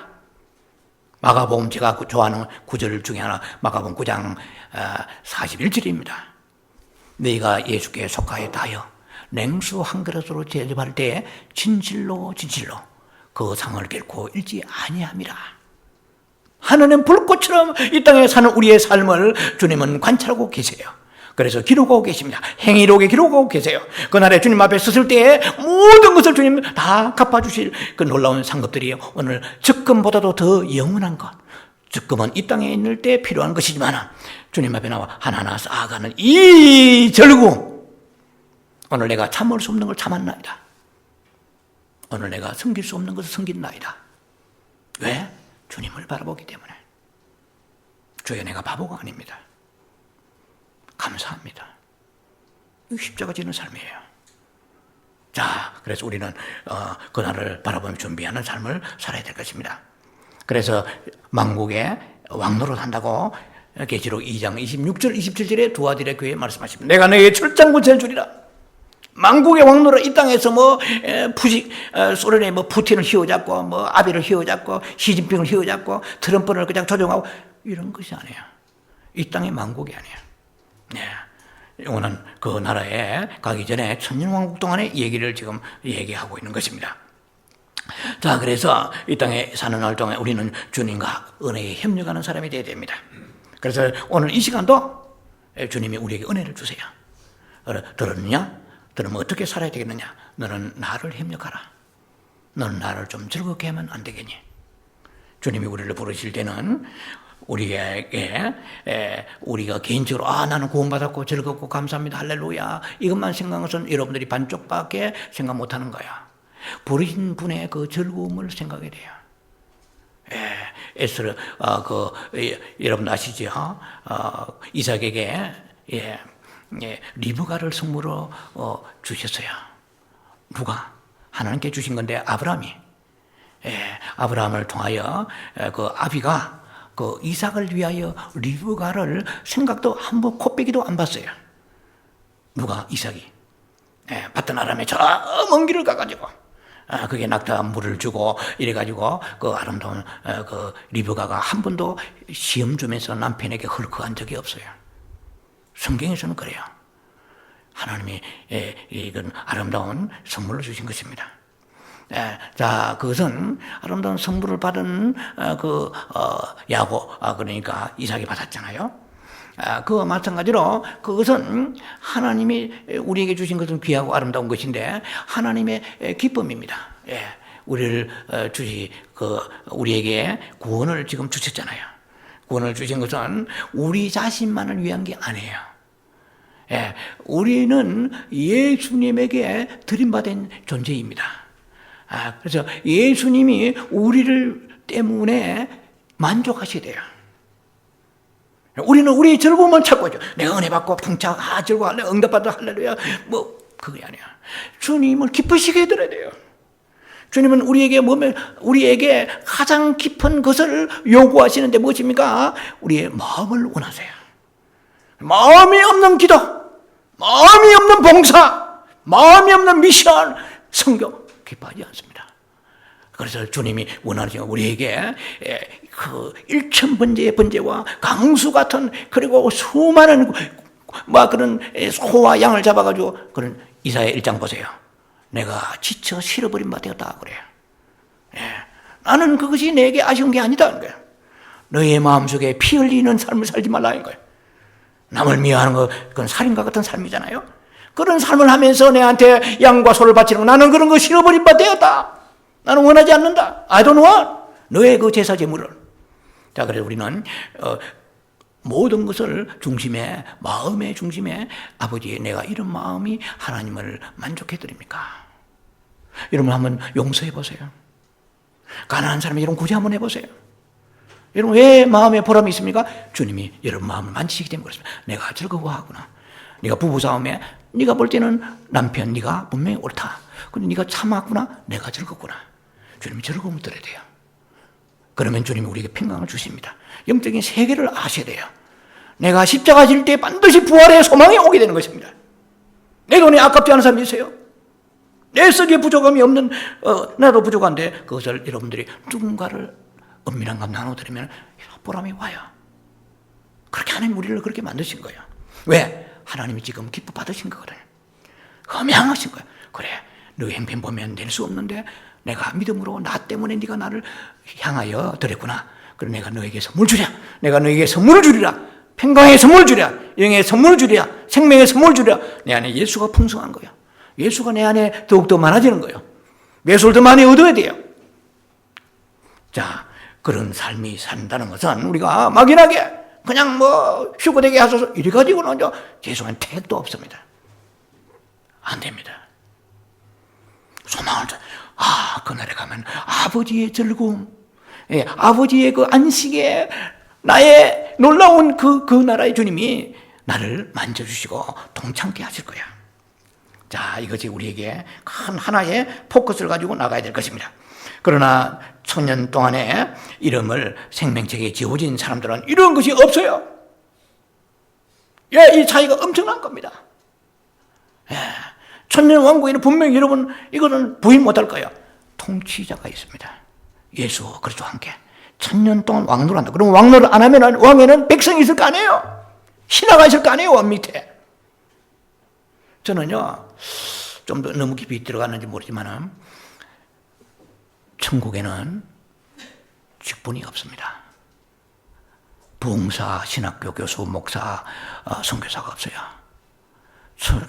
[SPEAKER 1] 마가복음 제가 좋아하는 구절 중에 하나 마가복음 9장 41절입니다. 너희가 예수께 속하였다 하여 냉수 한 그릇으로 대접할 때 진실로 그 상을 결코 잃지 아니함이라. 하나님 불꽃처럼 이 땅에 사는 우리의 삶을 주님은 관찰하고 계세요. 그래서 기록하고 계십니다. 행위록에 기록하고 계세요. 그날에 주님 앞에 섰을 때에 모든 것을 주님 다 갚아주실 그 놀라운 상급들이 오늘 적금보다도 더 영원한 것. 적금은 이 땅에 있을 때 필요한 것이지만 주님 앞에 나와 하나하나 쌓아가는 이 절구, 오늘 내가 참을 수 없는 걸 참았나이다. 오늘 내가 섬길 수 없는 것을 섬긴나이다. 왜? 주님을 바라보기 때문에. 주여 내가 바보가 아닙니다. 감사합니다. 이 십자가 지는 삶이에요. 자, 그래서 우리는 그날을 바라보며 준비하는 삶을 살아야 될 것입니다. 그래서 만국에 왕노릇 한다고 계시록 2장 26절 27절에 두 아들의 교회에 말씀하십니다. 내가 너희의 철장군체를 주리라. 만국의 왕노릇, 이 땅에서 소련의 푸틴을 휘어잡고 아베를 휘어잡고 시진핑을 휘어잡고 트럼프를 그냥 조종하고 이런 것이 아니에요. 이 땅의 만국이 아니에요. 영원한 그 나라에 가기 전에 천년왕국 동안의 얘기를 지금 얘기하고 있는 것입니다. 자, 그래서 이 땅에 사는 날 동안 우리는 주님과 은혜에 협력하는 사람이 되어야 됩니다. 그래서 오늘 이 시간도 주님이 우리에게 은혜를 주세요. 들었느냐? 들으면 어떻게 살아야 되겠느냐? 너는 나를 협력하라. 너는 나를 좀 즐겁게 하면 안 되겠니? 주님이 우리를 부르실 때는 우리에게 우리가 개인적으로 나는 구원받았고 즐겁고 감사합니다 할렐루야 이것만 생각한 것은 여러분들이 반쪽밖에 생각 못하는 거야. 부르신 분의 그 즐거움을 생각해야 돼요. 에스를 여러분 아시죠? 이삭에게 리브가를 성물로 주셨어요. 누가? 하나님께 주신 건데 아브라함이. 아브라함을 통하여 그 아비가 그 이삭을 위하여 리브가를 생각도 한번 코빼기도 안 봤어요. 누가? 이삭이. 받던 아람에 저 먼 길을 가가지고 그게 낙타가 물을 주고 이래가지고 그 아름다운 그 리브가가 한 번도 시험 주면서 남편에게 헐크한 적이 없어요. 성경에서는 그래요. 하나님이 이건 아름다운 선물을 주신 것입니다. 자, 그것은 아름다운 선물을 받은 야곱, 그러니까 이삭이 받았잖아요. 그와 마찬가지로 그것은 하나님이 우리에게 주신 것은 귀하고 아름다운 것인데 하나님의 기쁨입니다. 우리를 우리에게 구원을 지금 주셨잖아요. 구원을 주신 것은 우리 자신만을 위한 게 아니에요. 우리는 예수님에게 드림받은 존재입니다. 그래서 예수님이 우리를 때문에 만족하셔야 돼요. 우리는 우리의 즐거움만 찾고 있죠. 내가 은혜 받고 풍차, 즐거워할래, 응답받아, 할렐루야. 그게 아니야. 주님을 기쁘시게 해드려야 돼요. 주님은 우리에게 가장 깊은 것을 요구하시는데 무엇입니까? 우리의 마음을 원하세요. 마음이 없는 기도, 마음이 없는 봉사, 마음이 없는 미션, 성경 기뻐하지 않습니다. 그래서 주님이 원하시는 우리에게 그 일천번제의 번제와 강수 같은 그리고 수많은 그런 소와 양을 잡아가지고 그런 이사야 1장 보세요. 내가 지쳐 실어버린 바 되었다 그래요. 나는 그것이 내게 아쉬운 게 아니다는 거예요. 너의 마음속에 피 흘리는 삶을 살지 말라는 거예요. 남을 미워하는 거 그건 살인과 같은 삶이잖아요. 그런 삶을 하면서 내한테 양과 소를 바치는 거 나는 그런 거 실어버린 바 되었다. 나는 원하지 않는다. I don't want. 너의 그 제사 제물을. 자, 그래서 우리는 모든 것을 중심에, 마음의 중심에 아버지 내가 이런 마음이 하나님을 만족해 드립니까? 여러분 한번 용서해 보세요. 가난한 사람이 여러분 구제 한번 해보세요. 여러분 왜 마음에 보람이 있습니까? 주님이 여러분 마음을 만지시기 때문에 그렇습니다. 내가 즐거워하구나. 네가 부부싸움에 네가 볼 때는 남편 네가 분명히 옳다. 근데 네가 참았구나. 내가 즐겁구나. 주님이 즐거움을 들어야 돼요. 그러면 주님이 우리에게 평강을 주십니다. 영적인 세계를 아셔야 돼요. 내가 십자가 질 때 반드시 부활의 소망이 오게 되는 것입니다. 내 돈이 아깝지 않은 사람이 있어요? 내 썩에 부족함이 없는 나도 부족한데 그것을 여러분들이 누군가를 은밀한 감 나눠드리면 보람이 와요. 그렇게 하나님 우리를 그렇게 만드신 거예요. 왜? 하나님이 지금 기뻐 받으신 거거든요. 흠양하신 거예요. 그래, 너의 행편 보면 낼 수 없는데 내가 믿음으로 나 때문에 네가 나를 향하여 드렸구나. 그래 내가 너에게 선물 주랴. 내가 너에게 선물을 주리라. 평강의 선물 주랴. 영의 선물 주랴. 생명의 선물 주랴. 내 안에 예수가 풍성한 거예요. 예수가 내 안에 더욱더 많아지는 거예요. 예수를 더 많이 얻어야 돼요. 자, 그런 삶이 산다는 것은 우리가 막연하게 그냥 휴거되게 하소서 이래가지고는 예수한 택도 없습니다. 안 됩니다. 소망을 그날에 가면 아버지의 즐거움, 아버지의 그 안식에 나의 놀라운 그 나라의 주님이 나를 만져주시고 동참케 하실 거야. 자, 이것이 우리에게 큰 하나의 포커스를 가지고 나가야 될 것입니다. 그러나 천년 동안에 이름을 생명책에 지어진 사람들은 이런 것이 없어요. 이 차이가 엄청난 겁니다. 천년 왕국에는 분명히 여러분 이거는 부인 못할 거예요. 통치자가 있습니다. 예수 그리스도와 함께 천년 동안 왕노한다. 그럼 왕노를 안 하면 왕에는 백성이 있을 거 아니에요. 신하가 있을 거 아니에요. 왕 밑에. 저는요 좀 더 너무 깊이 들어갔는지 모르지만 천국에는 직분이 없습니다. 부흥사, 신학교 교수, 목사, 선교사가 없어요.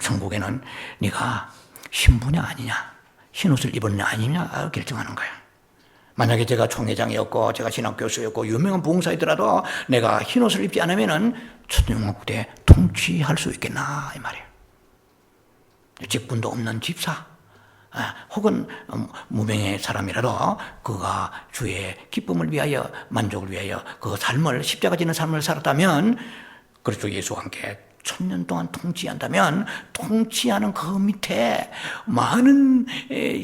[SPEAKER 1] 천국에는 네가 신부냐 아니냐, 흰옷을 입었냐 아니냐 결정하는 거예요. 만약에 제가 총회장이었고 제가 신학교수였고 유명한 부흥사이더라도 내가 흰옷을 입지 않으면 천년왕국에 통치할 수 있겠나 이 말이에요. 직분도 없는 집사 혹은 무명의 사람이라도 그가 주의 기쁨을 위하여 만족을 위하여 그 삶을 십자가 지는 삶을 살았다면 그리스도 예수와 함께 천년 동안 통치한다면 통치하는 그 밑에 많은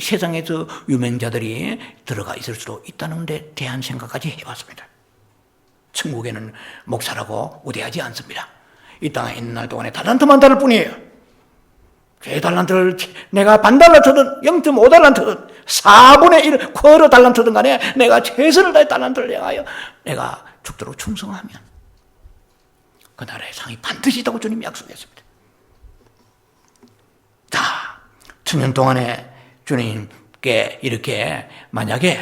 [SPEAKER 1] 세상에서 유명자들이 들어가 있을 수도 있다는 데 대한 생각까지 해봤습니다. 천국에는 목사라고 우대하지 않습니다. 이 땅에 있는 날 동안에 달란트만 다를 뿐이에요. 제 달란트를 내가 반달란트든 0.5달란트든 4분의 1 쿼러 달란트든 간에 내가 최선을 다해 달란트를 향하여 내가 죽도록 충성하면 그 나라의 상이 반드시 있다고 주님이 약속했습니다. 자, 1000년 동안에 주님께 이렇게 만약에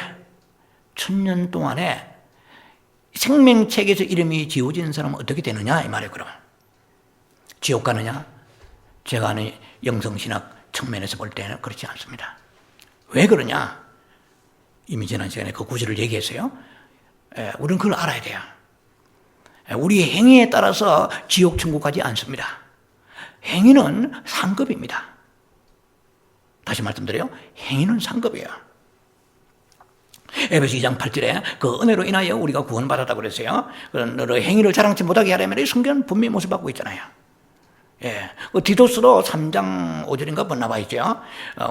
[SPEAKER 1] 1000년 동안에 생명책에서 이름이 지워지는 사람은 어떻게 되느냐 이 말이에요. 그러면 지옥 가느냐? 제가 아는 영성신학 측면에서 볼 때는 그렇지 않습니다. 왜 그러냐? 이미 지난 시간에 그 구절을 얘기했어요. 우리는 그걸 알아야 돼요. 우리의 행위에 따라서 지옥 천국 가지 않습니다. 행위는 상급입니다. 다시 말씀드려요. 행위는 상급이에요. 에베소 2장 8절에 그 은혜로 인하여 우리가 구원받았다고 그랬어요. 그런 행위를 자랑치 못하게 하려면 이 성경은 분명히 모습 받고 있잖아요. 예, 디도스로 3장 5절인가 봤나 봐있죠.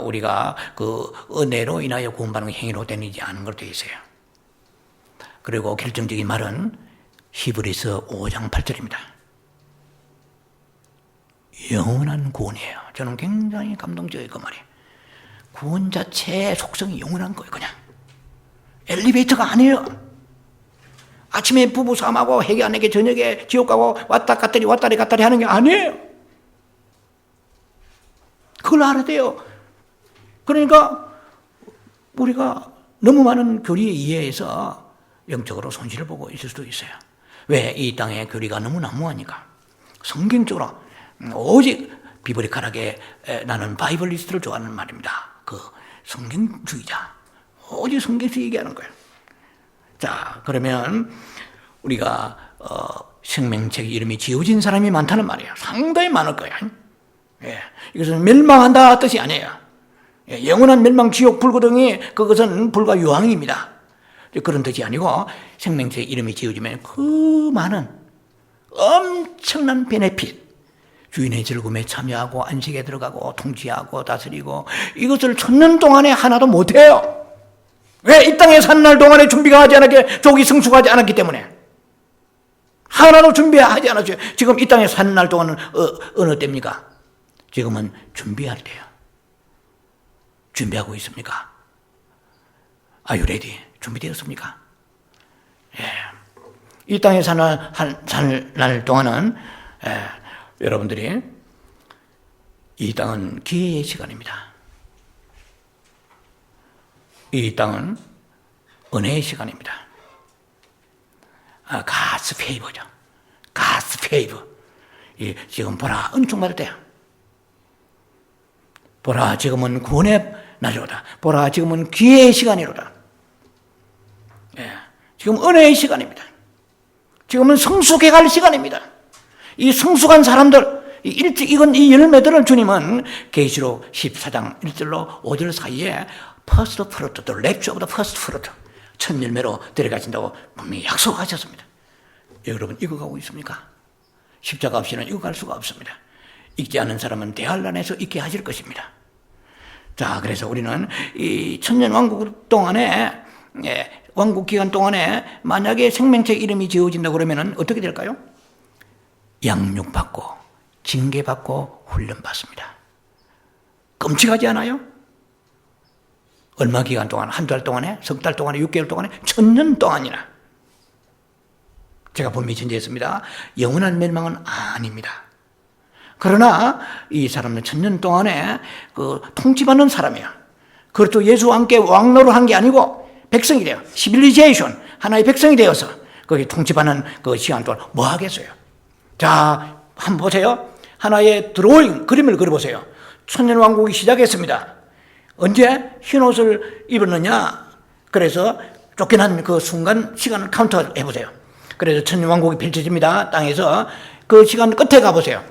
[SPEAKER 1] 우리가 그 은혜로 인하여 구원받는 행위로 되는지 아는 걸로 되어 있어요. 그리고 결정적인 말은 히브리서 5장 8절입니다. 영원한 구원이에요. 저는 굉장히 감동적이에요. 그 말이. 구원 자체의 속성이 영원한 거예요. 그냥 엘리베이터가 아니에요. 아침에 부부 싸움하고 해게 안 해게 저녁에 지옥 가고 왔다 갔다리 하는 게 아니에요. 그걸 알아야 돼요. 그러니까 우리가 너무 많은 교리에 의해서 영적으로 손실을 보고 있을 수도 있어요. 왜? 이 땅의 교리가 너무 난무하니까. 성경적으로 오직 비브리칼하게 나는 바이블리스트를 좋아하는 말입니다. 그 성경주의자. 오직 성경에서 얘기하는 거예요. 자, 그러면 우리가 생명책 이름이 지워진 사람이 많다는 말이에요. 상당히 많을 거예요. 예, 이것은 멸망한다 뜻이 아니에요. 예, 영원한 멸망, 지옥, 불구덩이 그것은 불과 유황입니다. 그런 뜻이 아니고 생명책 이름이 지워지면 그 많은 엄청난 베네핏, 주인의 즐거움에 참여하고 안식에 들어가고 통치하고 다스리고 이것을 1000년 동안에 하나도 못해요. 왜? 이 땅에 사는 날 동안에 준비가 하지 않았기에 족이 성숙하지 않았기 때문에 하나도 준비하지 않았어요. 지금 이 땅에 사는 날 동안은 어느 때입니까? 지금은 준비할 때요. 준비하고 있습니까? Are you ready? 준비되었습니까? 예. 이 땅에 사는 날 동안은 여러분들이 이 땅은 기회의 시간입니다. 이 땅은 은혜의 시간입니다. God's favor죠. God's favor. 지금 보라, 은총 받을 때야. 보라, 지금은 구원의 날이로다. 보라, 지금은 기회의 시간이로다. 예, 지금 은혜의 시간입니다. 지금은 성숙해 갈 시간입니다. 이 성숙한 사람들, 이 열매들을 주님은 계시록 14장 1절로 5절 사이에 first fruit, the rapture of the first fruit, 첫 열매로 데려가신다고 분명히 약속하셨습니다. 여러분 익어가고 있습니까? 십자가 없이는 익어갈 수가 없습니다. 익지 않은 사람은 대환란에서 익게 하실 것입니다. 자, 그래서 우리는 이 천년 왕국 동안에, 왕국 기간 동안에 만약에 생명책 이름이 지어진다 그러면 어떻게 될까요? 양육받고 징계받고 훈련받습니다. 끔찍하지 않아요? 얼마 기간 동안, 한 달 동안에, 석 달 동안에, 6개월 동안에, 1000년 동안이나. 제가 분명히 전제했습니다. 영원한 멸망은 아닙니다. 그러나 이 사람은 1000년 동안에 그 통치받는 사람이야. 그것도 예수와 함께 왕노를 한 게 아니고 백성이 돼요. 시빌리제이션, 하나의 백성이 되어서 거기 통치받는 그 시간 동안 뭐 하겠어요? 자, 한번 보세요. 하나의 드로잉, 그림을 그려보세요. 천년왕국이 시작했습니다. 언제 흰옷을 입었느냐? 그래서 쫓겨난 그 순간 시간을 카운터 해보세요. 그래서 천년왕국이 펼쳐집니다. 땅에서 그 시간 끝에 가보세요.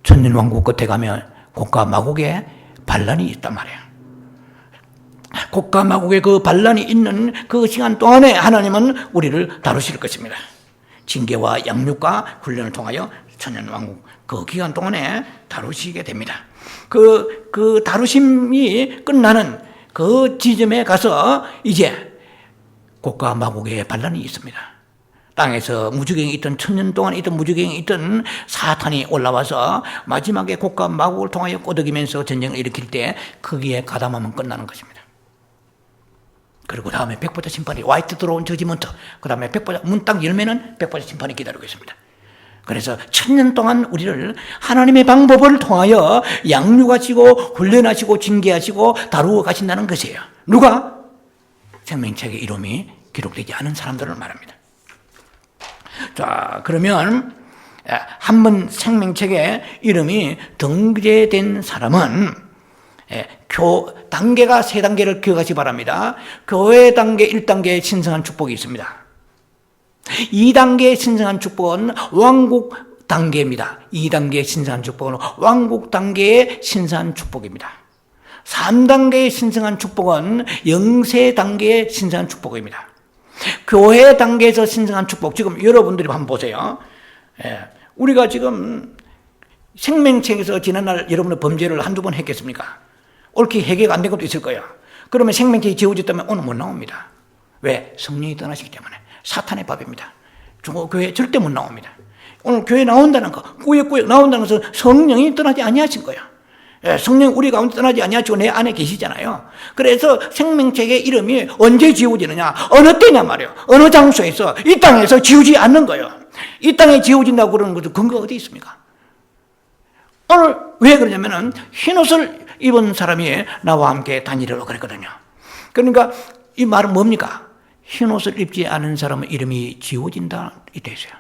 [SPEAKER 1] 천년왕국 끝에 가면 곡과 마곡의 반란이 있단 말이에요. 곡과 마곡의 그 반란이 있는 그 시간 동안에 하나님은 우리를 다루실 것입니다. 징계와 양육과 훈련을 통하여 천년왕국 그 기간 동안에 다루시게 됩니다. 그 다루심이 끝나는 그 지점에 가서 이제 곡과 마곡의 반란이 있습니다. 땅에서 무주경이 있던 1000년 동안 있던 무주경이 있던 사탄이 올라와서 마지막에 곡과 마곡을 통하여 꼬드기면서 전쟁을 일으킬 때 거기에 가담하면 끝나는 것입니다. 그리고 다음에 백보자 심판이 화이트 들어온 저지먼트, 그 다음에 백보자 문 딱 열면은 백보자 심판이 기다리고 있습니다. 그래서 1000년 동안 우리를 하나님의 방법을 통하여 양육하시고 훈련하시고 징계하시고 다루어 가신다는 것이에요. 누가? 생명책의 이름이 기록되지 않은 사람들을 말합니다. 자, 그러면 한번 생명책에 이름이 등재된 사람은 단계가 3단계를 기억하시기 바랍니다. 교회 단계 1단계의 신성한 축복이 있습니다. 2단계의 신성한 축복은 왕국 단계입니다. 2단계의 신성한 축복은 왕국 단계의 신성한 축복입니다. 3단계의 신성한 축복은 영세 단계의 신성한 축복입니다. 교회 단계에서 신성한 축복, 지금 여러분들이 한번 보세요. 우리가 지금 생명책에서 지난날 여러분의 범죄를 한두 번 했겠습니까? 옳게 해결가 안 된 것도 있을 거예요. 그러면 생명책이 지워졌다면 오늘 못 나옵니다. 왜? 성령이 떠나시기 때문에. 사탄의 밥입니다. 교회 절대 못 나옵니다. 오늘 교회 나온다는 거, 꾸역꾸역 나온다는 것은 성령이 떠나지 아니하신 거예요. 성령 우리 가운데 떠나지 아니하시고 내 안에 계시잖아요. 그래서 생명책의 이름이 언제 지워지느냐, 어느 때냐 말이에요. 어느 장소에서, 이 땅에서 지우지 않는 거예요. 이 땅에 지워진다고 그러는 것도 근거가 어디 있습니까? 오늘 왜 그러냐면은 흰옷을 입은 사람이 나와 함께 다니려고 그랬거든요. 그러니까 이 말은 뭡니까? 흰옷을 입지 않은 사람은 이름이 지워진다 이 뜻이에요.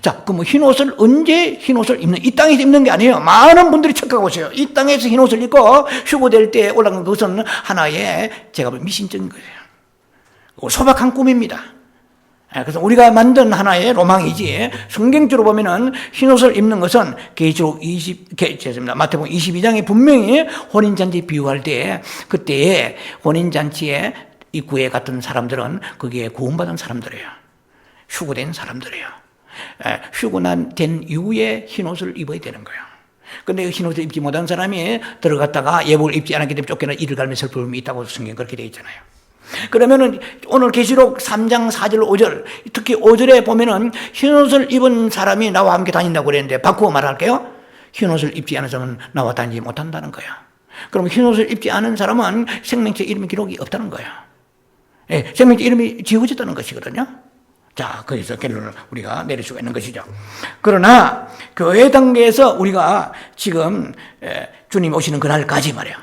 [SPEAKER 1] 자, 그럼 흰옷을 언제 흰옷을 입는? 이 땅에서 입는 게 아니에요. 많은 분들이 착각하고 있어요. 이 땅에서 흰옷을 입고 휴거될 때 올라간 것은 하나의 제가 보면 미신적인 거예요. 소박한 꿈입니다. 그래서 우리가 만든 하나의 로망이지, 성경적으로 보면은 흰옷을 입는 것은 마태복음 22장에 분명히 혼인잔치 비유할 때, 그때 혼인잔치에 입구에 갔던 사람들은 거기에 구원받은 사람들이에요. 휴거된 사람들이에요. 휴거된 이후에 흰옷을 입어야 되는 거예요. 근데 흰옷을 입지 못한 사람이 들어갔다가 예복을 입지 않았기 때문에 쫓겨나 이를 갈며 슬픔이 있다고 성경 그렇게 되어 있잖아요. 그러면은 오늘 계시록 3장 4절 5절, 특히 5절에 보면은 흰옷을 입은 사람이 나와 함께 다닌다고 그랬는데 바꾸어 말할게요. 흰옷을 입지 않은 사람은 나와 다니지 못한다는 거예요. 그럼 흰옷을 입지 않은 사람은 생명책 이름의 기록이 없다는 거예요. 생명책 이름이 지워졌다는 것이거든요. 자, 거기서 결론을 우리가 내릴 수가 있는 것이죠. 그러나 교회 단계에서 우리가 지금 주님 오시는 그날까지 말이에요.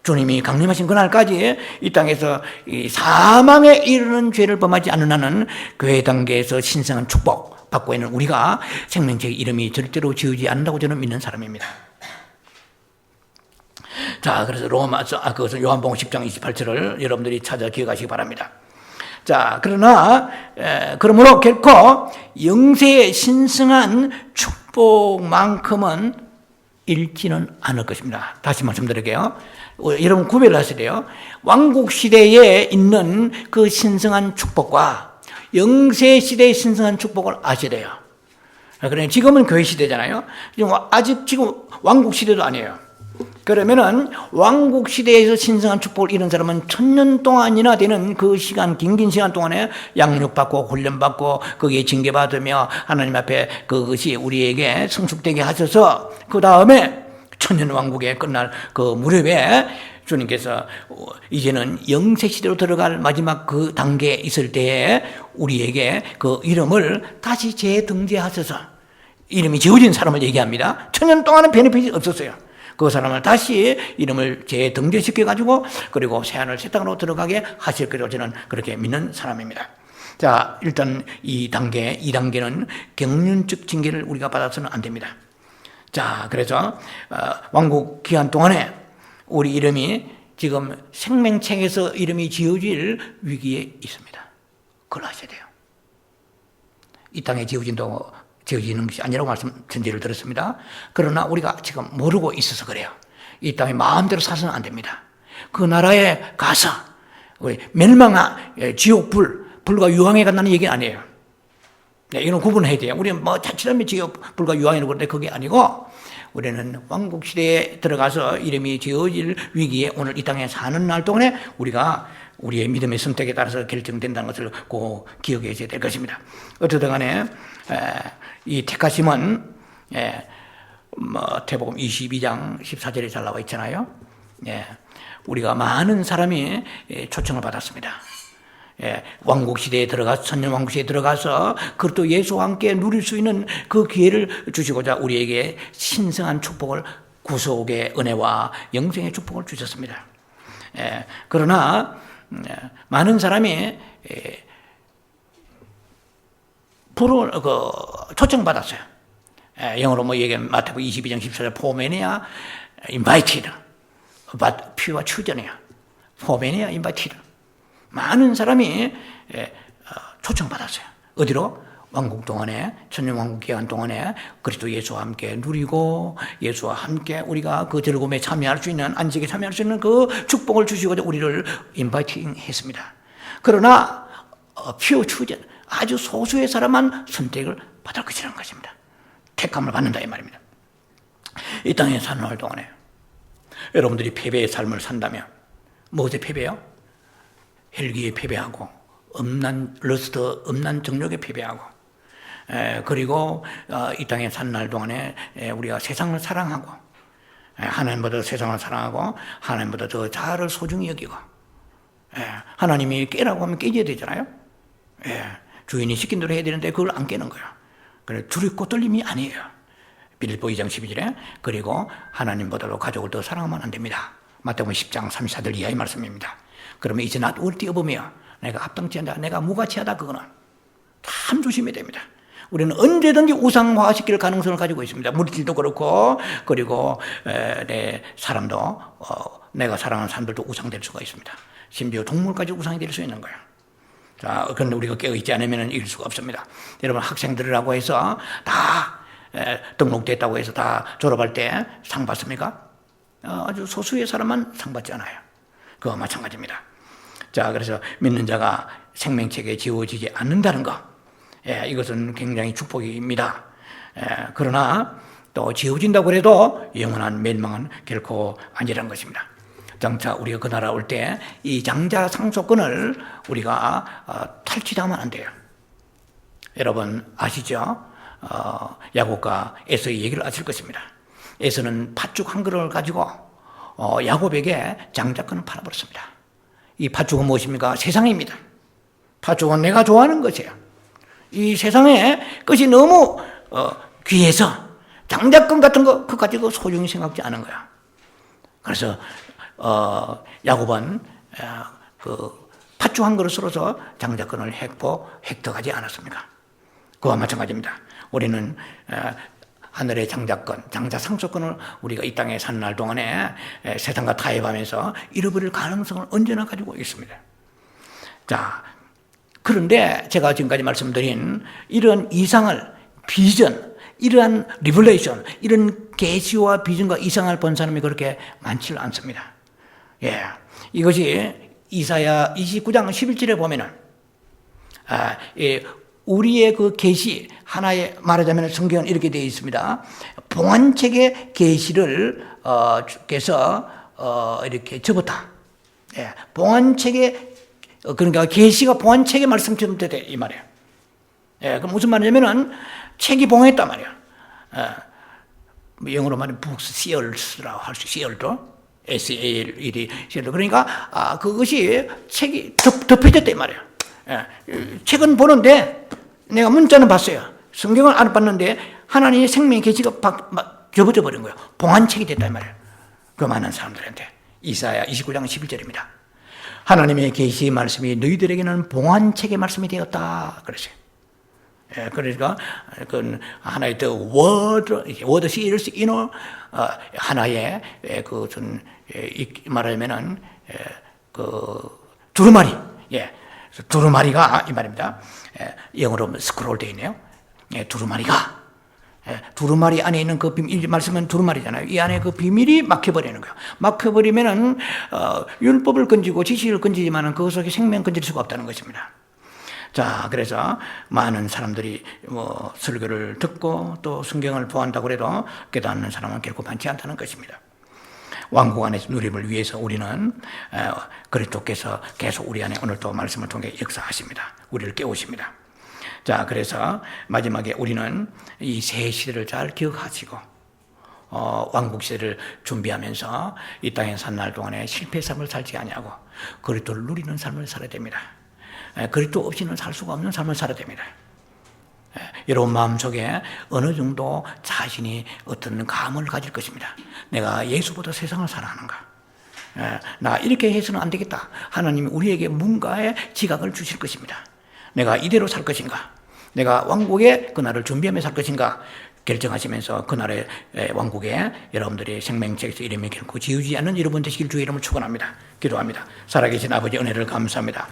[SPEAKER 1] 주님이 강림하신 그날까지 이 땅에서 이 사망에 이르는 죄를 범하지 않는 한은 교회 단계에서 신성한 축복 받고 있는 우리가 생명책의 이름이 절대로 지우지 않는다고 저는 믿는 사람입니다. 자, 그래서 그것은 요한복음 10장 28절을 여러분들이 찾아 기억하시기 바랍니다. 자, 그러므로 결코 영세의 신성한 축복만큼은 잃지는 않을 것입니다. 다시 말씀드릴게요. 여러분 구별을 하셔야 돼요. 왕국 시대에 있는 그 신성한 축복과 영세 시대의 신성한 축복을 아셔야 돼요. 그러니까 지금은 교회 시대잖아요. 지금 왕국 시대도 아니에요. 그러면은 왕국 시대에서 신성한 축복을 잃은 사람은 1000년 동안이나 되는 그 시간, 긴 시간 동안에 양육받고 훈련받고 거기에 징계받으며 하나님 앞에 그것이 우리에게 성숙되게 하셔서 그 다음에 1000년 왕국에 끝날 그 무렵에 주님께서 이제는 영세 시대로 들어갈 마지막 그 단계에 있을 때에 우리에게 그 이름을 다시 재등재하셔서, 이름이 지워진 사람을 얘기합니다. 1000년 동안은 베네핏이 없었어요. 그 사람을 다시 이름을 재등재시켜가지고 그리고 새하늘 새 땅으로 들어가게 하실 거라고 저는 그렇게 믿는 사람입니다. 자, 일단 2단계는 경륜적 징계를 우리가 받아서는 안 됩니다. 자, 그래서 왕국 기간 동안에 우리 이름이 지금 생명책에서 이름이 지워질 위기에 있습니다. 그걸 아셔야 돼요. 이 땅에 지어지는 것이 아니라고 전제를 들었습니다. 그러나 우리가 지금 모르고 있어서 그래요. 이 땅에 마음대로 사서는 안 됩니다. 그 나라에 가서 우리 멸망한 지옥 불과 유황에 간다는 얘기 아니에요. 이건 구분해야 돼요. 우리는 자칫하면 지옥 불과 유황이라고 그러는데 그게 아니고, 우리는 왕국 시대에 들어가서 이름이 지어질 위기에 오늘 이 땅에 사는 날 동안에 우리가 우리의 믿음의 선택에 따라서 결정된다는 것을 꼭 기억해 줘야 될 것입니다. 어쨌든 간에 이 택하심은 마태복음 22장 14절에 잘 나와 있잖아요. 우리가 많은 사람이 초청을 받았습니다. 왕국 시대에 들어가서 천년 왕국 시대에 들어가서 그것도 예수와 함께 누릴 수 있는 그 기회를 주시고자 우리에게 신성한 축복을 구속의 은혜와 영생의 축복을 주셨습니다. 그러나 많은 사람이 초청받았어요. 영어로 뭐 얘기하면 마태복음 22장 14절 포메니아 인바이티드 퓨어 추전이야 포메니아 인바이티드 많은 사람이 초청받았어요. 어디로? 왕국 동안에 천년왕국 기간 동안에 그리스도 예수와 함께 누리고 예수와 함께 우리가 그 즐거움에 참여할 수 있는 안식에 참여할 수 있는 그 축복을 주시고자 우리를 인바이팅 했습니다. 그러나 퓨어 추전 아주 소수의 사람만 선택을 받을 것이라는 것입니다. 택함을 받는다 이 말입니다. 이 땅에 사는 날 동안에 여러분들이 패배의 삶을 산다면 무엇에 패배요? 헬기에 패배하고 음란 러스트 음란 정욕에 패배하고 그리고 이 땅에 사는 날 동안에 우리가 세상을 사랑하고 하나님보다 세상을 사랑하고 하나님보다 더 자아를 소중히 여기고 하나님이 깨라고 하면 깨져야 되잖아요. 주인이 시킨 대로 해야 되는데 그걸 안 깨는 거예요. 그래 두렵고 떨림이 아니에요. 빌립보 2장 12절에 그리고 하나님보다도 가족을 더 사랑하면 안 됩니다. 마태복음 10장 34절 이하의 말씀입니다. 그러면 이제 낫을 띄어보며 내가 합당치하다 내가 무가치하다 그거는 참 조심해야 됩니다. 우리는 언제든지 우상화시킬 가능성을 가지고 있습니다. 물질도 그렇고 그리고 내 사람도 내가 사랑하는 사람들도 우상될 수가 있습니다. 심지어 동물까지 우상이 될 수 있는 거예요. 자, 그런데 우리가 깨어있지 않으면 이길 수가 없습니다. 여러분 학생들이라고 해서 다 등록됐다고 해서 다 졸업할 때 상 받습니까? 아주 소수의 사람만 상 받지 않아요. 그와 마찬가지입니다. 자, 그래서 믿는 자가 생명책에 지워지지 않는다는 것, 이것은 굉장히 축복입니다. 그러나 또 지워진다고 해도 영원한 멸망은 결코 아니라는 것입니다. 장차 우리가 그 나라 올 때 이 장자 상속권을 우리가 탈취하면 안 돼요. 여러분 아시죠? 야곱과 에서의 얘기를 아실 것입니다. 에서는 팥죽 한 그릇을 가지고 야곱에게 장자권을 팔아버렸습니다. 이 팥죽은 무엇입니까? 세상입니다. 팥죽은 내가 좋아하는 것이에요. 이 세상에 것이 너무 귀해서 장자권 같은 거 그거 가지고 소중히 생각지 않은 거야. 그래서 야곱은 그 팥죽 한 그릇으로서 장자권을 획득하지 않았습니까? 그와 마찬가지입니다. 우리는 하늘의 장자권, 장자 상속권을 우리가 이 땅에 사는 날 동안에 세상과 타협하면서 잃어버릴 가능성을 언제나 가지고 있습니다. 자, 그런데 제가 지금까지 말씀드린 이런 이상을 비전, 이러한 리블레이션, 이런 계시와 비전과 이상을 본 사람이 그렇게 많지는 않습니다. 이것이 이사야 29장 11절에 보면은 우리의 그 계시 하나의 말하자면 성경은 이렇게 되어 있습니다. 봉안책의 계시를 주께서 이렇게 접었다. 봉안책의 그러니까 계시가 봉안책의 말씀처럼 되대 이 말이에요. 그럼 무슨 말이냐면은 책이 봉했단 말이야. 영어로 말하면 books, seals라고 할 수 seal도 S-A-L-E-D 그러니까 그것이 책이 덮여졌다 이 말이야. 책은 보는데 내가 문자는 봤어요. 성경은 안 봤는데 하나님의 생명의 계시가 접어져 버린 거예요. 봉안책이 됐다 이 말이에요. 그 많은 사람들한테. 이사야 29장 11절입니다. 하나님의 계시의 말씀이 너희들에게는 봉안책의 말씀이 되었다 그랬어요. 그러니까 그 하나의 the word seals inner 하나의 말하자면은 두루마리, 두루마리가 이 말입니다. 영어로 스크롤 되어 있네요. 두루마리 안에 있는 그 비밀, 이 말씀은 두루마리잖아요. 이 안에 그 비밀이 막혀버리는 거예요. 막혀버리면은 율법을 건지고 지식을 건지지만은 그 속에 생명 건질 수가 없다는 것입니다. 자, 그래서 많은 사람들이 설교를 듣고 또 성경을 보한다고 해도 깨닫는 사람은 결코 많지 않다는 것입니다. 왕국 안에서 누림을 위해서 우리는 그리스도께서 계속 우리 안에 오늘도 말씀을 통해 역사하십니다. 우리를 깨우십니다. 자, 그래서 마지막에 우리는 이 새 시대를 잘 기억하시고 왕국 시대를 준비하면서 이 땅에 산 날 동안에 실패 삶을 살지 아니하고 그리스도를 누리는 삶을 살아야 됩니다. 그리스도 없이는 살 수가 없는 삶을 살아야 됩니다. 여러분 마음속에 어느 정도 자신이 어떤 감을 가질 것입니다. 내가 예수보다 세상을 사랑하는가? 나 이렇게 해서는 안 되겠다. 하나님이 우리에게 뭔가의 지각을 주실 것입니다. 내가 이대로 살 것인가? 내가 왕국의 그날을 준비하며 살 것인가? 결정하시면서 그날의 왕국에 여러분들이 생명책에서 이름이 결코 지우지 않는 여러분 되시길 주의 이름으로 축원합니다. 기도합니다. 살아계신 아버지 은혜를 감사합니다.